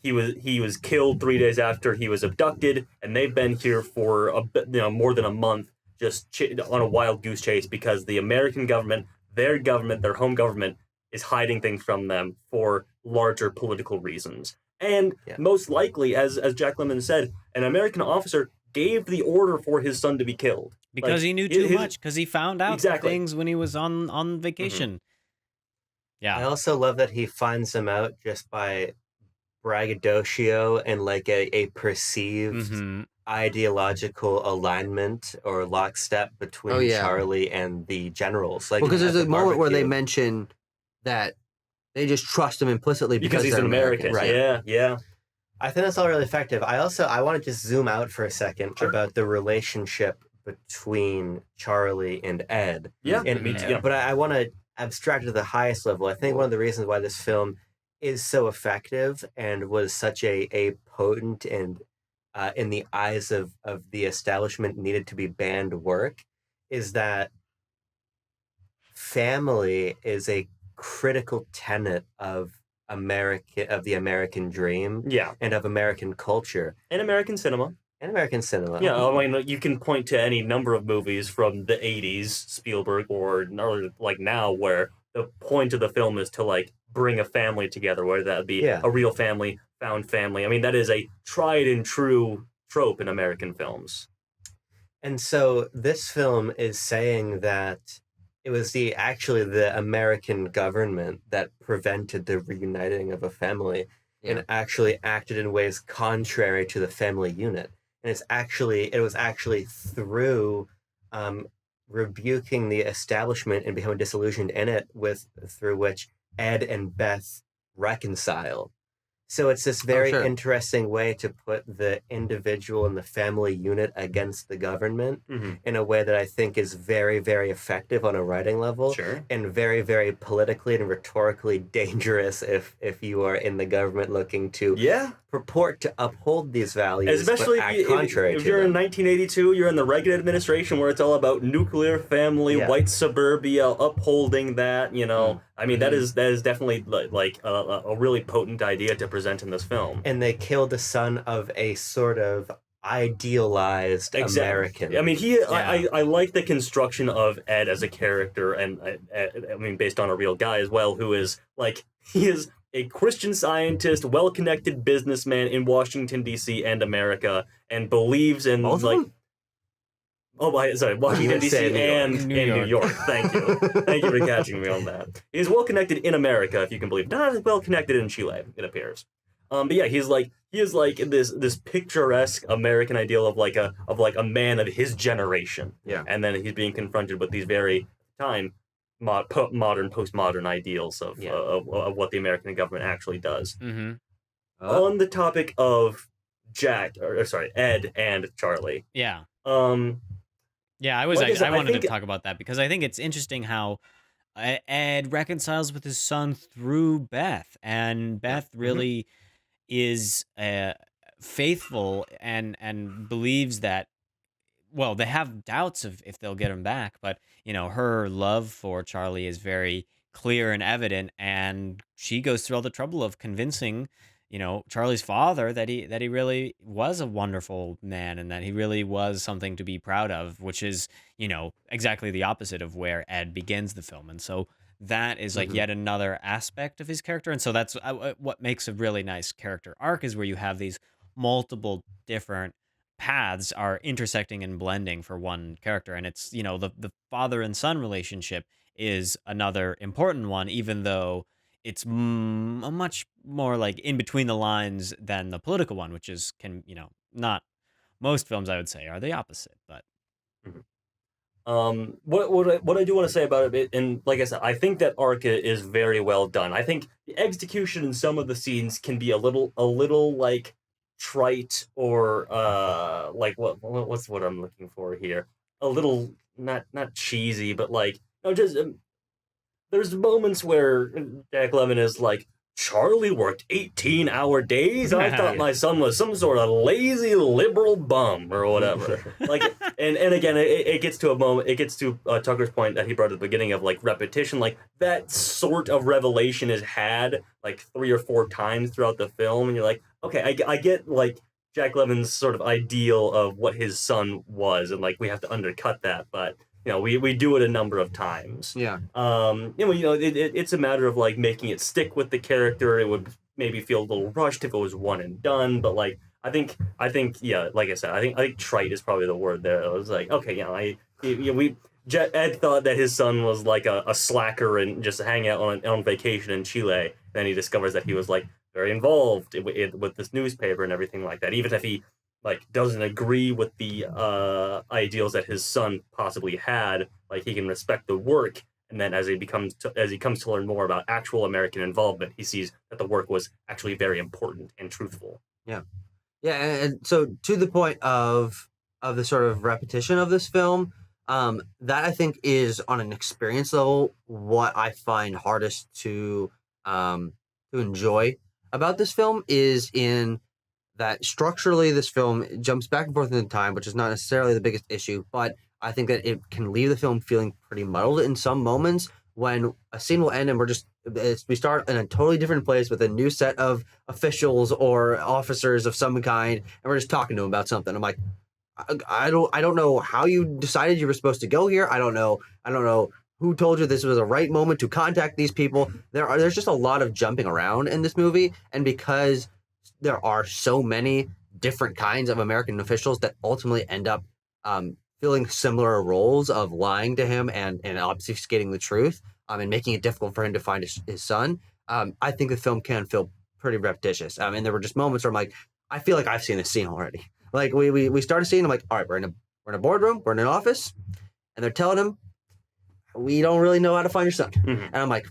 he was killed 3 days after he was abducted, and they've been here for more than a month, just on a wild goose chase because the American government, their home government, is hiding things from them for larger political reasons. And most likely, as Jack Lemmon said, an American officer gave the order for his son to be killed because he knew too much. Because he found out things when he was on vacation. Yeah. I also love that he finds them out just by braggadocio and like a perceived ideological alignment or lockstep between Charlie and the generals. Like, because there's a moment where they mention that they just trust him implicitly because he's they're an American. Right. Yeah. I think that's all really effective. I want to just zoom out for a second about the relationship between Charlie and Ed. Yeah, me too. But I want to abstract to the highest level. I think one of the reasons why this film is so effective and was such a potent and in the eyes of the establishment needed to be banned work is that family is a critical tenet of the American dream, and of American culture and American cinema. Yeah, I mean, you can point to any number of movies from the '80s, Spielberg, or like now, where the point of the film is to like bring a family together, whether that be a real family, found family. I mean, that is a tried and true trope in American films. And so this film is saying that it was the American government that prevented the reuniting of a family and actually acted in ways contrary to the family unit. And it was actually through rebuking the establishment and becoming disillusioned in it through which Ed and Beth reconcile. So it's this very interesting way to put the individual and the family unit against the government in a way that I think is very, very effective on a writing level, and very, very politically and rhetorically dangerous if you are in the government looking to purport to uphold these values, especially but act contrary if to you're them. in 1982, you're in the Reagan administration where it's all about nuclear family, white suburbia, upholding that. I mean, that is definitely like a really potent idea to present in this film. And they killed the son of a sort of idealized American. I mean, I like the construction of Ed as a character, and I mean, based on a real guy as well, who is like, he is a Christian Scientist, well-connected businessman in Washington, D.C. and America, and believes in Washington, D.C. and New York. Thank you. Thank you for catching me on that. He's well-connected in America, if you can believe. Not as well-connected in Chile, it appears. But yeah, he is like this picturesque American ideal of like a man of his generation. Yeah. And then he's being confronted with these very postmodern ideals of what the American government actually does. On the topic of Ed and Charlie. Yeah. I wanted to talk about that because I think it's interesting how Ed reconciles with his son through Beth, and Beth really is faithful and believes that, well, they have doubts of if they'll get him back, but her love for Charlie is very clear and evident, and she goes through all the trouble of convincing Charlie's father that he really was a wonderful man and that he really was something to be proud of, which is exactly the opposite of where Ed begins the film. And so that is like yet another aspect of his character. And so that's what makes a really nice character arc, is where you have these multiple different paths are intersecting and blending for one character. And it's the father and son relationship is another important one, even though it's much more like in between the lines than the political one, which is not most films, I would say, are the opposite. But what I do want to say about it, and like I said, I think that arc is very well done. I think the execution in some of the scenes can be a little like trite, or like what's what I'm looking for here? A little not cheesy, but like just. There's moments where Jack Lemmon is like Charlie worked 18-hour days. I thought Yeah. my son was some sort of lazy liberal bum or whatever. Like, and again, it gets to a moment. It gets to Tucker's point that he brought at the beginning of like repetition. Like that sort of revelation is had like 3 or 4 times throughout the film, and you're like, okay, I get like Jack Levin's sort of ideal of what his son was, and like we have to undercut that, but we do it a number of times. Yeah. It's a matter of like making it stick with the character. It would maybe feel a little rushed if it was one and done, but like I think yeah, like I said, I think trite is probably the word there. It was like, okay, Ed thought that his son was like a slacker and just hanging out on vacation in Chile. Then he discovers that he was like very involved with this newspaper and everything like that. Even if he like doesn't agree with the ideals that his son possibly had, like he can respect the work. And then as he comes to learn more about actual American involvement, he sees that the work was actually very important and truthful. Yeah. And so to the point of the sort of repetition of this film, that I think is on an experience level what I find hardest to enjoy about this film is in that structurally this film jumps back and forth in time, which is not necessarily the biggest issue, but I think that it can leave the film feeling pretty muddled in some moments when a scene will end and we start in a totally different place with a new set of officials or officers of some kind, and we're just talking to them about something. I'm like, I don't know how you decided you were supposed to go here. I don't know who told you this was the right moment to contact these people. There's just a lot of jumping around in this movie, and because there are so many different kinds of American officials that ultimately end up filling similar roles of lying to him and obfuscating the truth and making it difficult for him to find his son. I think the film can feel pretty repetitious. And there were just moments where I'm like, I feel like I've seen this scene already. Like we start a scene, I'm like, all right, we're in a boardroom, we're in an office, and they're telling him, we don't really know how to find your son. Mm-hmm. And I'm like,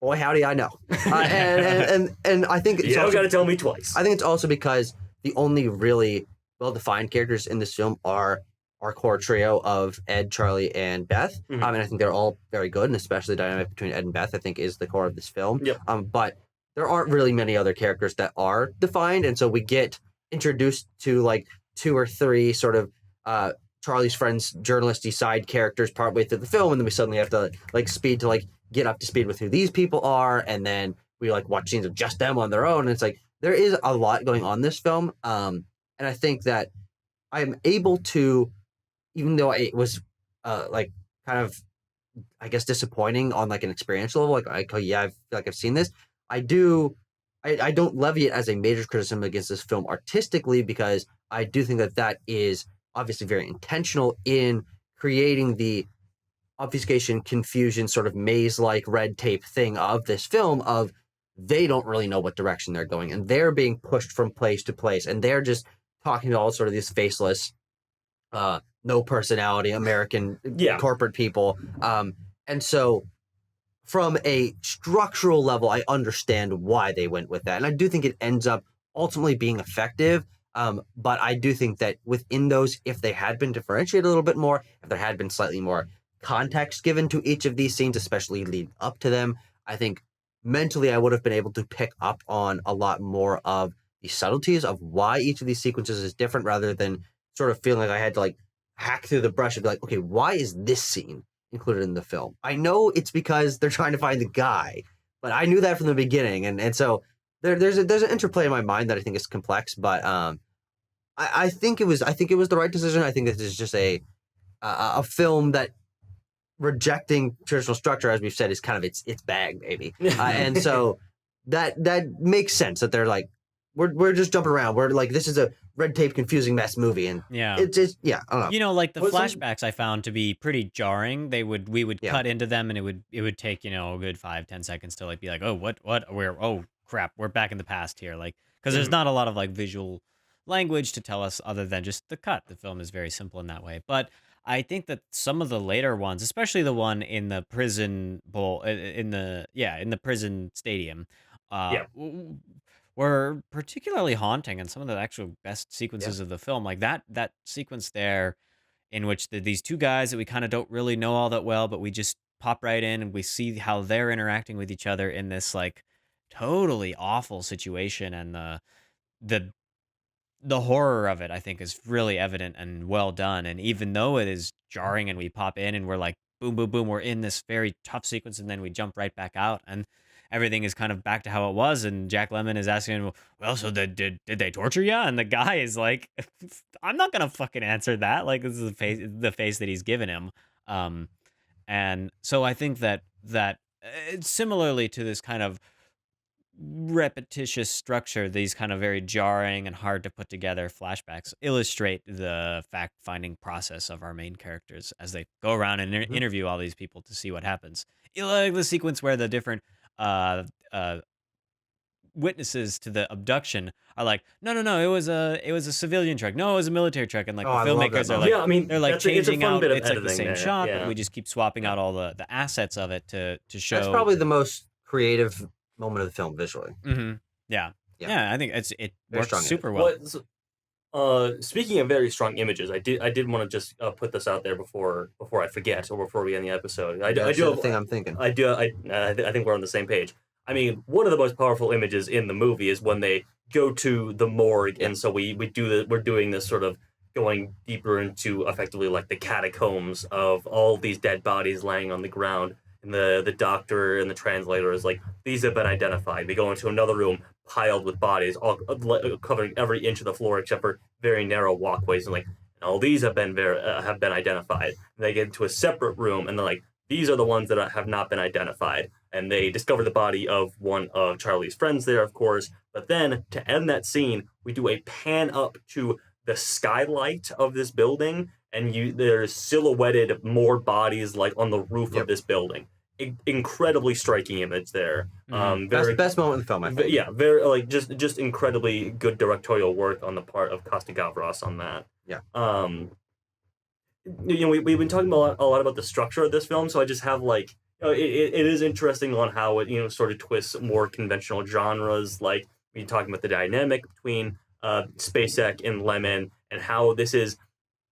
boy, howdy, I know. And I think you don't got to tell me twice. I think it's also because the only really well-defined characters in this film are our core trio of Ed, Charlie, and Beth. Mm-hmm. And I think they're all very good, and especially the dynamic between Ed and Beth, I think, is the core of this film. Yep. But there aren't really many other characters that are defined, and so we get introduced to like 2 or 3 sort of Charlie's friends, journalisty side characters partway through the film, and then we suddenly have to like get up to speed with who these people are, and then we like watch scenes of just them on their own. And it's like there is a lot going on in this film, and I think that I'm able to, even though it was like kind of, I guess, disappointing on like an experiential level, I feel like I've seen this. I don't levy it as a major criticism against this film artistically, because I do think that is obviously very intentional in creating the obfuscation, confusion, sort of maze-like red tape thing of this film of they don't really know what direction they're going, and they're being pushed from place to place, and they're just talking to all sort of these faceless, no personality American corporate people. And so from a structural level, I understand why they went with that. And I do think it ends up ultimately being effective. But I do think that within those, if they had been differentiated a little bit more, if there had been slightly more context given to each of these scenes, especially leading up to them, I think mentally I would have been able to pick up on a lot more of the subtleties of why each of these sequences is different, rather than sort of feeling like I had to like hack through the brush and be like, okay, why is this scene included in the film? I know it's because they're trying to find the guy, but I knew that from the beginning. And so there's an interplay in my mind that I think is complex, but I think it was the right decision. I think this is just a film that rejecting traditional structure, as we've said, is kind of its bag, maybe. And so that makes sense that they're like, we're just jumping around. We're like, this is a red tape, confusing mess movie, and it's just I don't know. Like the flashbacks I found to be pretty jarring. We would cut into them, and it would take a good 5-10 seconds to like be like, oh, what oh crap, we're back in the past here, like, because there's not a lot of like visual language to tell us other than just the cut. The film is very simple in that way, but I think that some of the later ones, especially the one in the prison bowl, in the prison stadium, were particularly haunting, and some of the actual best sequences of the film, like that sequence there, in which these 2 guys that we kind of don't really know all that well, but we just pop right in and we see how they're interacting with each other in this like totally awful situation, and the the horror of it, I think, is really evident and well done. And even though it is jarring and we pop in and we're like, boom, boom, boom, we're in this very tough sequence and then we jump right back out and everything is kind of back to how it was. And Jack Lemmon is asking, well, so did they torture you? And the guy is like, I'm not going to fucking answer that. Like, this is the face that he's given him. Um, and so I think that similarly to this kind of repetitious structure, these kind of very jarring and hard to put together flashbacks illustrate the fact finding process of our main characters as they go around and interview all these people to see what happens. Like the sequence where the different uh, uh, witnesses to the abduction are like, no, it was a civilian truck. No, it was a military truck. And like Oh, the I love that filmmakers are moment. like, Yeah, I mean, they're like it's a changing fun out. bit of It's like the editing same there. shot, but Yeah. we just keep swapping out all the assets of it to show. That's probably the most creative moment of the film visually. Mhm. Yeah. Yeah. Yeah, I think it Very works strong super well. Speaking of very strong images, I did want to just put this out there before I forget or before we end the episode. I That's do the have, thing I'm thinking. I think we're on the same page. I mean, one of the most powerful images in the movie is when they go to the morgue, and so we're doing this sort of going deeper into effectively like the catacombs of all these dead bodies laying on the ground, and the doctor and the translator is like, these have been identified. We go into another room piled with bodies, all covering every inch of the floor except for very narrow walkways, and like, all these have been identified. And they get into a separate room, and they're like, these are the ones that have not been identified. And they discover the body of one of Charlie's friends there, of course. But then, to end that scene, we do a pan up to the skylight of this building, and there's silhouetted more bodies like on the roof of this building. Incredibly striking image there. Mhm. That's the best moment in the film, I think. Yeah, very like just incredibly good directorial work on the part of Costa Gavras on that. Yeah. We've been talking a lot about the structure of this film, so I just have like, it is interesting on how it sort of twists more conventional genres. Like we're talking about the dynamic between Spacek and Lemon, and how this is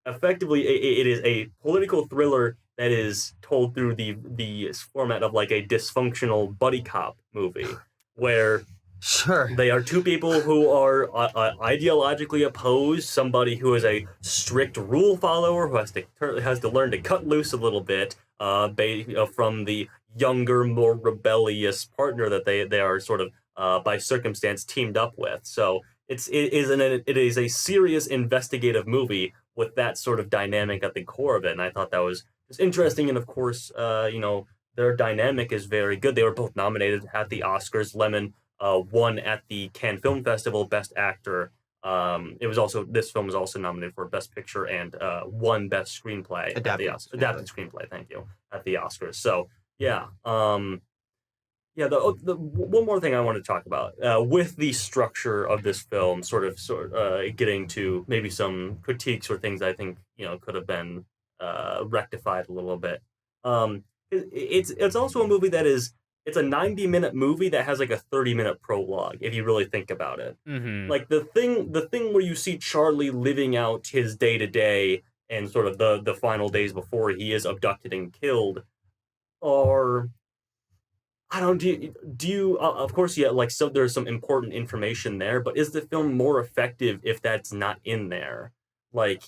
effectively it is a political thriller that is told through the format of like a dysfunctional buddy cop movie, where Sure. they are two people who are ideologically opposed. Somebody who is a strict rule follower who has to learn to cut loose a little bit from the younger, more rebellious partner that they are sort of by circumstance teamed up with. So it is a serious investigative movie with that sort of dynamic at the core of it, and I thought that was just interesting. And of course, their dynamic is very good. They were both nominated at the Oscars. Lemon won at the Cannes Film Festival Best Actor. This film was also nominated for Best Picture and won Best Screenplay Adapted Adapted Screenplay. Thank you, at the Oscars. So yeah, the one more thing I want to talk about with the structure of this film, sort of getting to maybe some critiques or things I think could have been rectified a little bit. It's also a movie that is. It's a 90-minute movie that has like a 30-minute prologue, if you really think about it. Mm-hmm. Like the thing where you see Charlie living out his day-to-day and sort of the final days before he is abducted and killed are, I don't do you of course, yeah, like, so there's some important information there, but is the film more effective if that's not in there? Like,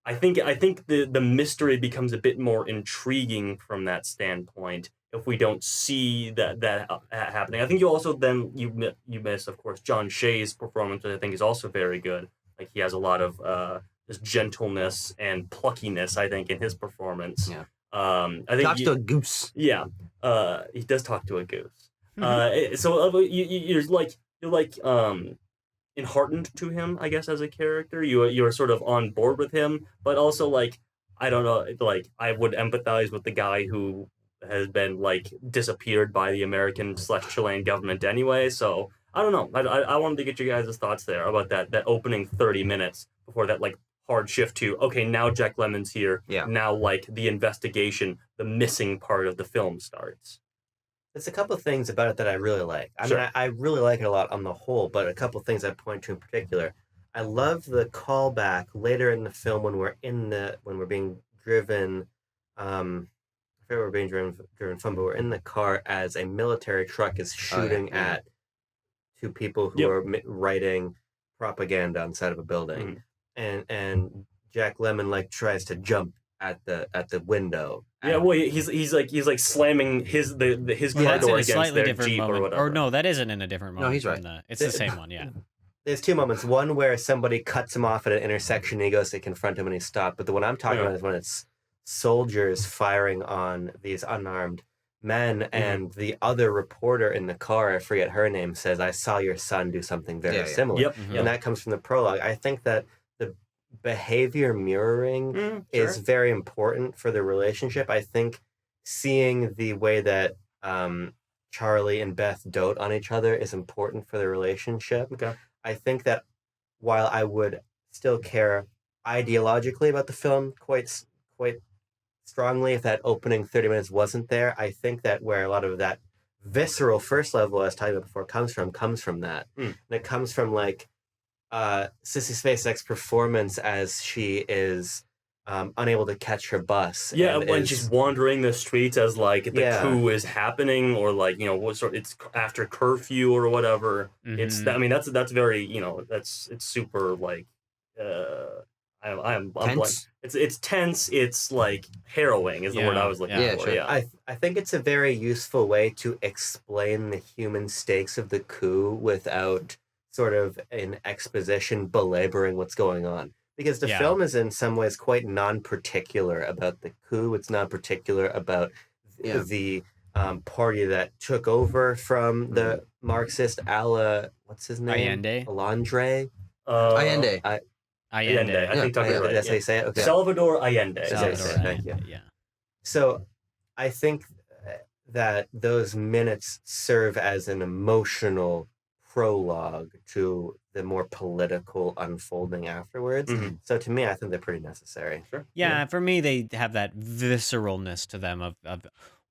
I think the mystery becomes a bit more intriguing from that standpoint if we don't see that happening. I think you also then you miss, of course, John Shea's performance, which I think is also very good. Like, he has a lot of just gentleness and pluckiness, I think, in his performance. Yeah. I think Talks to a goose. Yeah, he does talk to a goose. Mm-hmm. So you're like enheartened to him, I guess, as a character. You're sort of on board with him, but also, like, I don't know, like, I would empathize with the guy who has been like disappeared by the American/Chilean government anyway. So I don't know. I wanted to get you guys' thoughts there about that opening 30 minutes before that like hard shift to, okay, now Jack Lemmon's here. Yeah. Now, like, the investigation, the missing part of the film starts. There's a couple of things about it that I really like. I Sure. mean, I really like it a lot on the whole, but a couple of things I point to in particular. I love the callback later in the film when we're being driven. I forget where we're being driven from, but we're in the car as a military truck is shooting yeah. at two people who Yep. are writing propaganda on the side of a building, and Jack Lemmon like tries to jump at the window. Yeah, well, he's like slamming his his Well, car that's in door a against slightly their different Jeep or moment. whatever. Or no, that isn't in a different moment. he's right. It's the same one, yeah. There's two moments. One where somebody cuts him off at an intersection and he goes to confront him and he stopped. But the one I'm talking about is when it's soldiers firing on these unarmed men, and the other reporter in the car, I forget her name, says, "I saw your son do something very similar." Yep. Mhm. And that comes from the prologue. I think that the behavior mirroring is Sure. very important for the relationship. I think seeing the way that Charlie and Beth dote on each other is important for the relationship. Okay. I think that while I would still care ideologically about the film quite strongly if that opening 30 minutes wasn't there, I think that where a lot of that visceral first level I was talking about before comes from that. And it comes from like Sissy Spacek's performance as she is unable to catch her bus. Yeah, and when is- she's wandering the streets as like the Yeah. coup is happening, or like what sort, it's after curfew or whatever. It's Mhm. I mean that's very it's super like I'm like, Tense. it's tense. It's like harrowing is the word I was looking Yeah, for. sure. Yeah, I think it's a very useful way to explain the human stakes of the coup without sort of an exposition belaboring what's going on. Because the Yeah. film is in some ways quite non-particular about the coup. It's non-particular about Yeah. the party that took over from the Marxist what's his name? Allende. Alondre? Allende. Allende. I think Tucker's Allende. right. That's how yeah. you say it? Okay. Salvador Allende. Salvador yes. Allende. Thank you. Yeah. So I think that those minutes serve as an emotional prologue to the more political unfolding afterwards. Mhm. So to me, I think they're pretty necessary. Sure. Yeah, for me, they have that visceralness to them of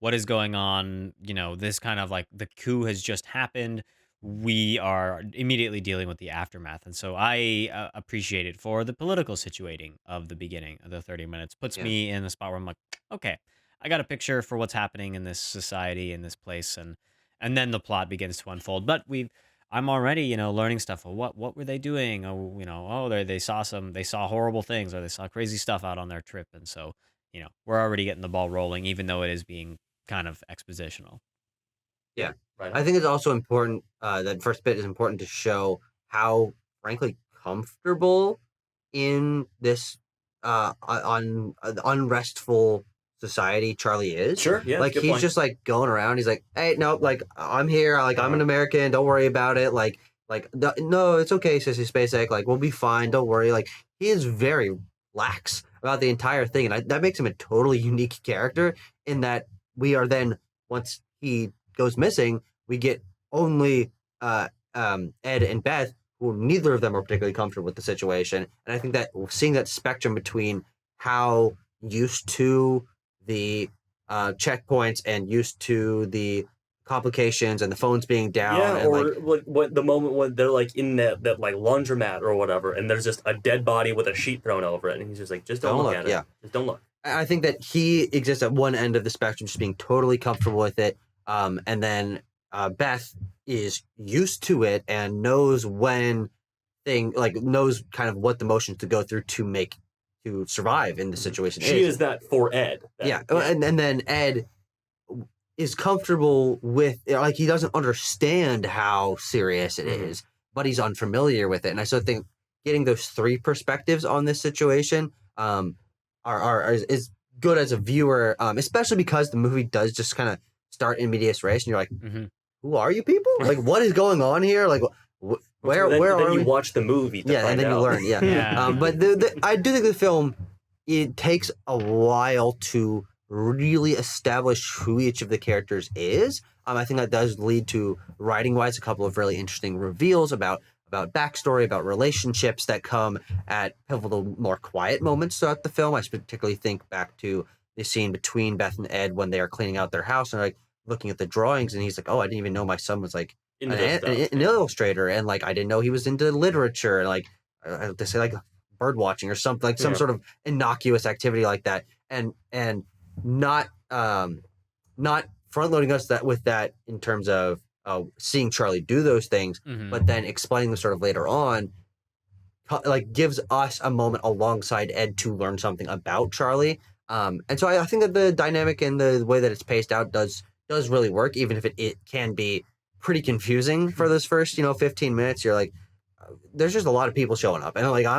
what is going on. This kind of like the coup has just happened. We are immediately dealing with the aftermath. And so I appreciate it for the political situating of the beginning of the 30 minutes. Puts Yeah. me in the spot where I'm like, okay, I got a picture for what's happening in this society, in this place. And then the plot begins to unfold. But I'm already, learning stuff. Well, what were they doing? Oh, they saw horrible things, or they saw crazy stuff out on their trip. And so, we're already getting the ball rolling, even though it is being kind of expositional. Yeah. Right. I think it's also important, that first bit is important to show how, frankly, comfortable in this unrestful society Charlie is. Sure. Yeah. Like, good he's point. just, like, going around. He's like, hey, no, like, I'm here. Like, I'm an American. Don't worry about it. No, it's okay, Sissy Spacek. Like, we'll be fine. Don't worry. Like, he is very lax about the entire thing. And that makes him a totally unique character in that we are then, once he goes missing, we get only Ed and Beth, who neither of them are particularly comfortable with the situation. And I think that seeing that spectrum between how used to the checkpoints and used to the complications and the phones being down. Yeah, and or what the moment when they're like in that like laundromat or whatever, and there's just a dead body with a sheet thrown over it, and he's just like, just don't look at it. Yeah. Just don't look. I think that he exists at one end of the spectrum, just being totally comfortable with it. And then Beth is used to it and knows knows kind of what the motions to go through to survive in the situation. She is that for Ed. Yeah. And then Ed is comfortable with, like, he doesn't understand how serious it is, but he's unfamiliar with it. And I sort of think getting those three perspectives on this situation is good as a viewer, especially because the movie does just kind of start in medias res, and you're like, who are you people? Like, what is going on here? Like, where then are you we? watch the movie to Yeah, find and then out. you learn. Yeah. Yeah. But I do think the film, it takes a while to really establish who each of the characters is. I think that does lead to, writing-wise, a couple of really interesting reveals about backstory, about relationships that come at pivotal, more quiet moments throughout the film. I particularly think back to the scene between Beth and Ed when they are cleaning out their house and like looking at the drawings, and he's like, "Oh, I didn't even know my son was like an illustrator, and like I didn't know he was into literature, and like they say like bird watching or something, like some sort of innocuous activity like that, and not front loading us with that in terms of seeing Charlie do those things, Mhm. but then explaining them sort of later on, like gives us a moment alongside Ed to learn something about Charlie. And so I think that the dynamic and the way that it's paced out does really work, even if it can be pretty confusing for those first 15 minutes. You're like, there's just a lot of people showing up, and like I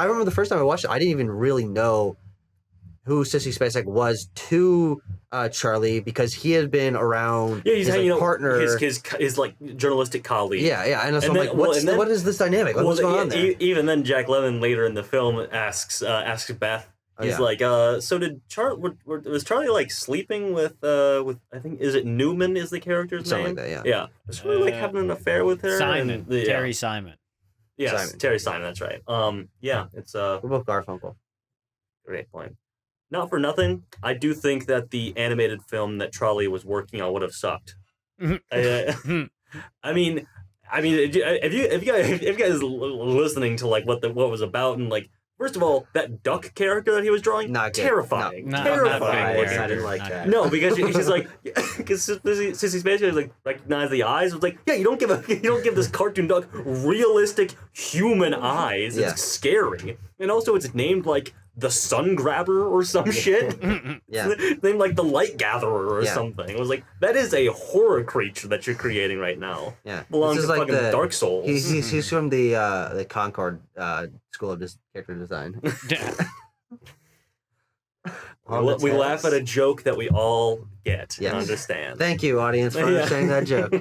remember the first time I watched it, I didn't even really know who Sissy Spacek was to Charlie, because he had been around Yeah, he's his hanging out partner. his like journalistic colleague. Yeah, and so And I'm then- like, well, and then- what is this dynamic? Like, what's going on there? Even then, Jack Lemmon later in the film asks Beth. Oh, He's yeah. like, so did was Charlie like sleeping with I think, is it Newman is the character's Something name? like that, yeah. Yeah. Was Charlie like having an affair with her? Simon, And Terry Simon. Yes, Simon. Terry Simon. That's right. Yeah, it's We're both Garfunkel. great point. Not for nothing, I do think that the animated film that Charlie was working on would have sucked. I mean, if you guys listening to like what was about, and like, first of all, that duck character that he was drawing, Not good. terrifying, No, not terrifying. good looking. I didn't like Not that. good. No, because she's like, because Sissy Spacek is like recognize the eyes. It's like, yeah, you don't give this cartoon duck realistic human eyes. Yeah. It's scary, and also it's named like the Sun Grabber or some shit. Yeah. Named like the Light Gatherer or Yeah. something. It was like, that is a horror creature that you're creating right now. Yeah. Belongs This to is like fucking the- Dark Souls. He's from the Concord School of Character Design. We laugh at a joke that we all get Yes. and understand. Thank you, audience, for understanding that joke.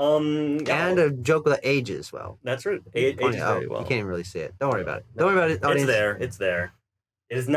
Yeah, And a joke with age as well. that's right. Ages very well. You can't even really see it. Don't worry about it. Don't worry about it, It's audience. there. It's there. It has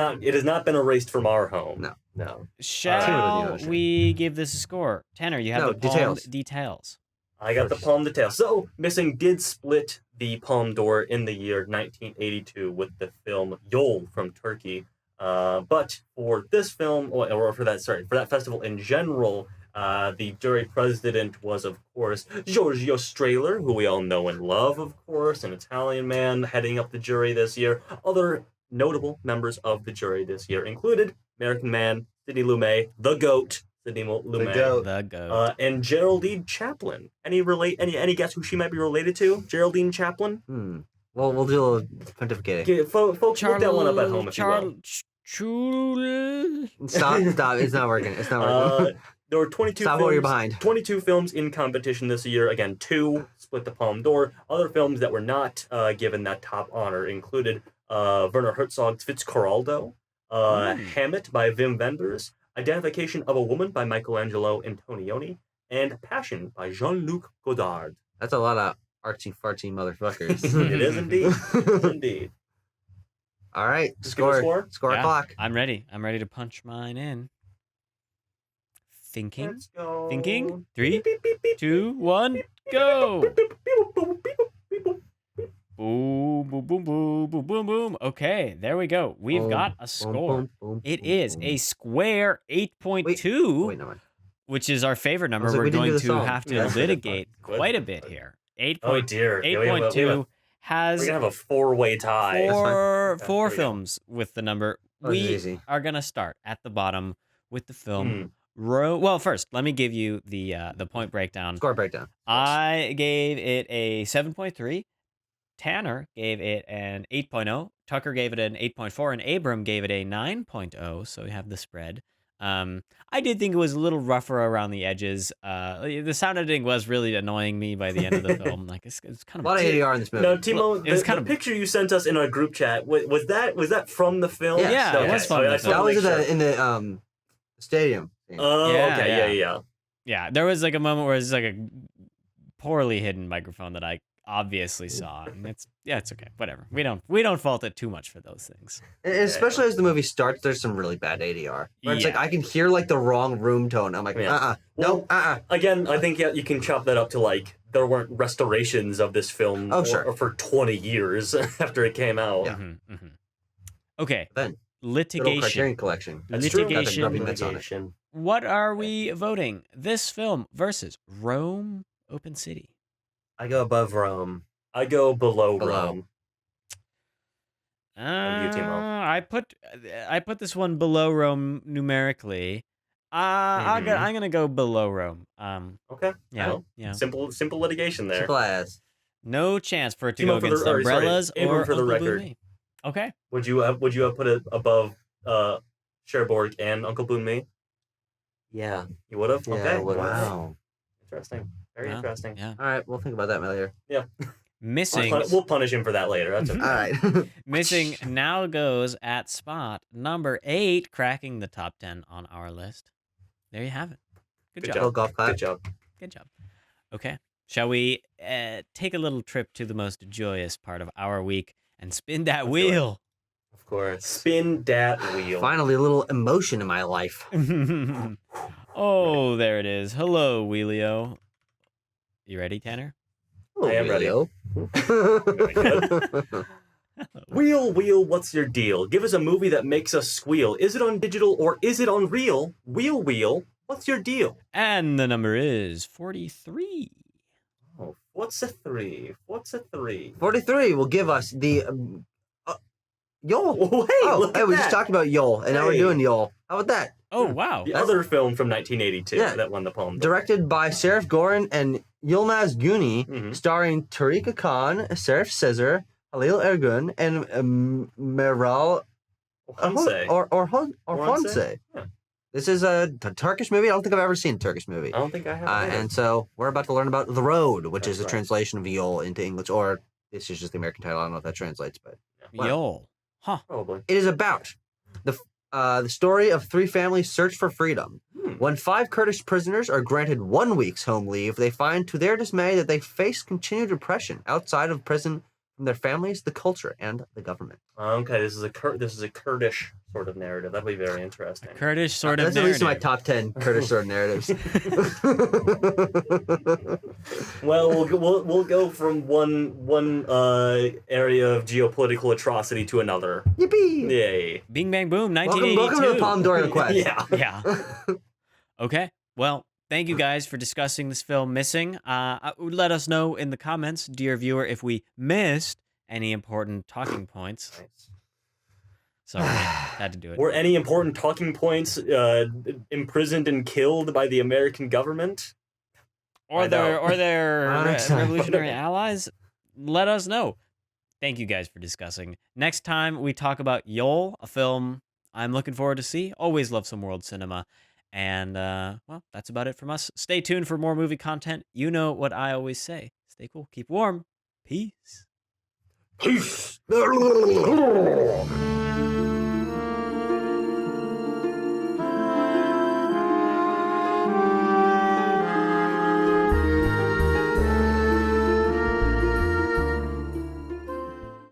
not been erased from our home. No. No. Shall we give this a score? Tanner, you have No, the palm details. details. I got the First. Palme d'Or. So, Missing did split the Palme d'Or in the year 1982 with the film Yol from Turkey. But for this film, or for that festival in general, the jury president was, of course, Giorgio Strehler, who we all know and love, of course, an Italian man heading up the jury this year. Other notable members of the jury this year included American Man, Sidney Lumet, the GOAT, Sidney Lumet, GOAT. The goat. and Geraldine Chaplin. Any guess who she might be related to? Geraldine Chaplin? Well, we'll do a little pontificating. Okay, folks, look that one up at home if you will. Stop. It's not working. It's not working. There were 22 Stop films, while you're behind. 22 films in competition this year. Again, 2 split the Palme d'Or. Other films that were not given that top honor included Werner Herzog's Fitzcarraldo, Hammett by Wim Wenders, Identification of a Woman by Michelangelo Antonioni, and Passion by Jean-Luc Godard. That's a lot of artsy fartsy motherfuckers. It is indeed. It is indeed. All right, Just give a score Yeah, clock. I'm ready. I'm ready to punch mine in. Thinking. Let's go. Thinking. 3, Beep, beep, beep, 2, 1, go. beep, beep, beep, beep, beep, beep, beep. Boom, boom, boom, boom, boom, boom, boom. Okay, there we go. We've Boom, got a Boom, score. boom, boom, It boom, is boom. a square Oh, 8.2, wait, no mind. which is our favorite number. like, We're we didn't do going the to song. have to Yeah, that's litigate good. quite a bit here. Oh dear. Yeah, we have a- 8.2 has We're gonna have a 4-way tie. four Okay, four there we go. films with the number. Oh, this is We easy. are gonna start at the bottom with the film. Hmm. Well, first, let me give you the point breakdown. Score breakdown. I gave it a 7.3. Tanner gave it an 8.0. Tucker gave it an 8.4, and Abram gave it a 9.0. So we have the spread. I did think it was a little rougher around the edges. The sound editing was really annoying me by the end of the film. Like it's kind A of lot of ADR in this movie. Now, Timo, it was the kind of- picture you sent us in our group chat was that from the film? Yes. Yeah, it was from the I just film. That wanted was to make in the stadium. scene. Oh, Yeah, okay, yeah. yeah. Yeah, there was like a moment where it's like a poorly hidden microphone that I obviously saw, and it's okay, whatever. We don't fault it too much for those things. And especially as the movie starts, there's some really bad ADR. Where it's like Yeah. I can hear like the wrong room tone. I'm like, Yeah. no, Again, I think you can chop that up to like there weren't restorations of this film sure. for 20 years after it came out. Yeah. Okay, Then, Little litigation. Criterion Collection. That's true. Litigation. Rubbing mitts on it. Litigation. What are we voting? This film versus Rome Open City. I go above Rome. I go below Below. Rome. And you, Timo. I put this one below Rome numerically. I'm gonna go below Rome. Okay. Yeah, Well, yeah. Simple litigation there. Simple as. No chance for it to Timo, go for the- against or, sorry, umbrellas Abram, or for the Uncle record. Boonmee. Okay. Would you have put it above Cherbourg and Uncle Boon Me? Yeah. You would have? Yeah, Okay. I would've. Wow. Interesting. Very Wow, interesting. Yeah. All right, we'll think about that later. Missing. We'll punish him for that later. That's okay. All right. Missing now goes at spot number 8, cracking the top 10 on our list. There you have it. Good job. Little golf clap. Good job. Good job. Okay. Shall we take a little trip to the most joyous part of our week and spin that Let's do wheel? Of course. Spin that wheel. Finally, a little emotion in my life. Oh, there it is. Hello, Wheelio. You ready, Tanner? I am ready. Leo. Wheel, what's your deal? Give us a movie that makes us squeal. Is it on digital or is it on real? Wheel, what's your deal? And the number is 43. Oh, what's a 3? 43 will give us the Yol. Oh, hey, look at we that. just talked about Yol, and now we're Hey. doing Yol. How about that? Oh, wow. The other film from 1982 Yeah. that won the Palme d'Or. Directed by Serif Gorin and Yilmaz Guni, Mhm. starring Tariqa Khan, Serif Cesar, Halil Ergun, and Meral Hanse. Orhanse. Orhanse? Yeah. This is a Turkish movie. I don't think I've ever seen a Turkish movie. I don't think I have. either. And so we're about to learn about The Road, which That's is a right. translation of Yol into English, or this is just the American title. I don't know if that translates, but Wow. Yol. Huh. Probably. it is about the story of 3 families' search for freedom. Hmm. When 5 Kurdish prisoners are granted 1 week's home leave, they find to their dismay that they face continued oppression outside of prison from their families, the culture, and the government. Okay, this is a Kurdish sort of narrative. That'll be very interesting. Kurdish sort of That's at least in my narrative. top 10 Kurdish sort of narratives. Well, we'll go from one area of geopolitical atrocity to another. Yippee! Yay! Bing Bang Boom, Welcome 1982. to the Palme d'Or Quest. Yeah. Yeah. Okay. Well, thank you guys for discussing this film, Missing. Let us know in the comments, dear viewer, if we missed any important talking points. Sorry, had to do it. Were any important talking points imprisoned and killed by the American government? Or I their know. revolutionary allies? Let us know. Thank you guys for discussing. Next time we talk about Yol, a film I'm looking forward to see. Always love some world cinema. And, well, that's about it from us. Stay tuned for more movie content. You know what I always say. Stay cool. Keep warm. Peace. Peace.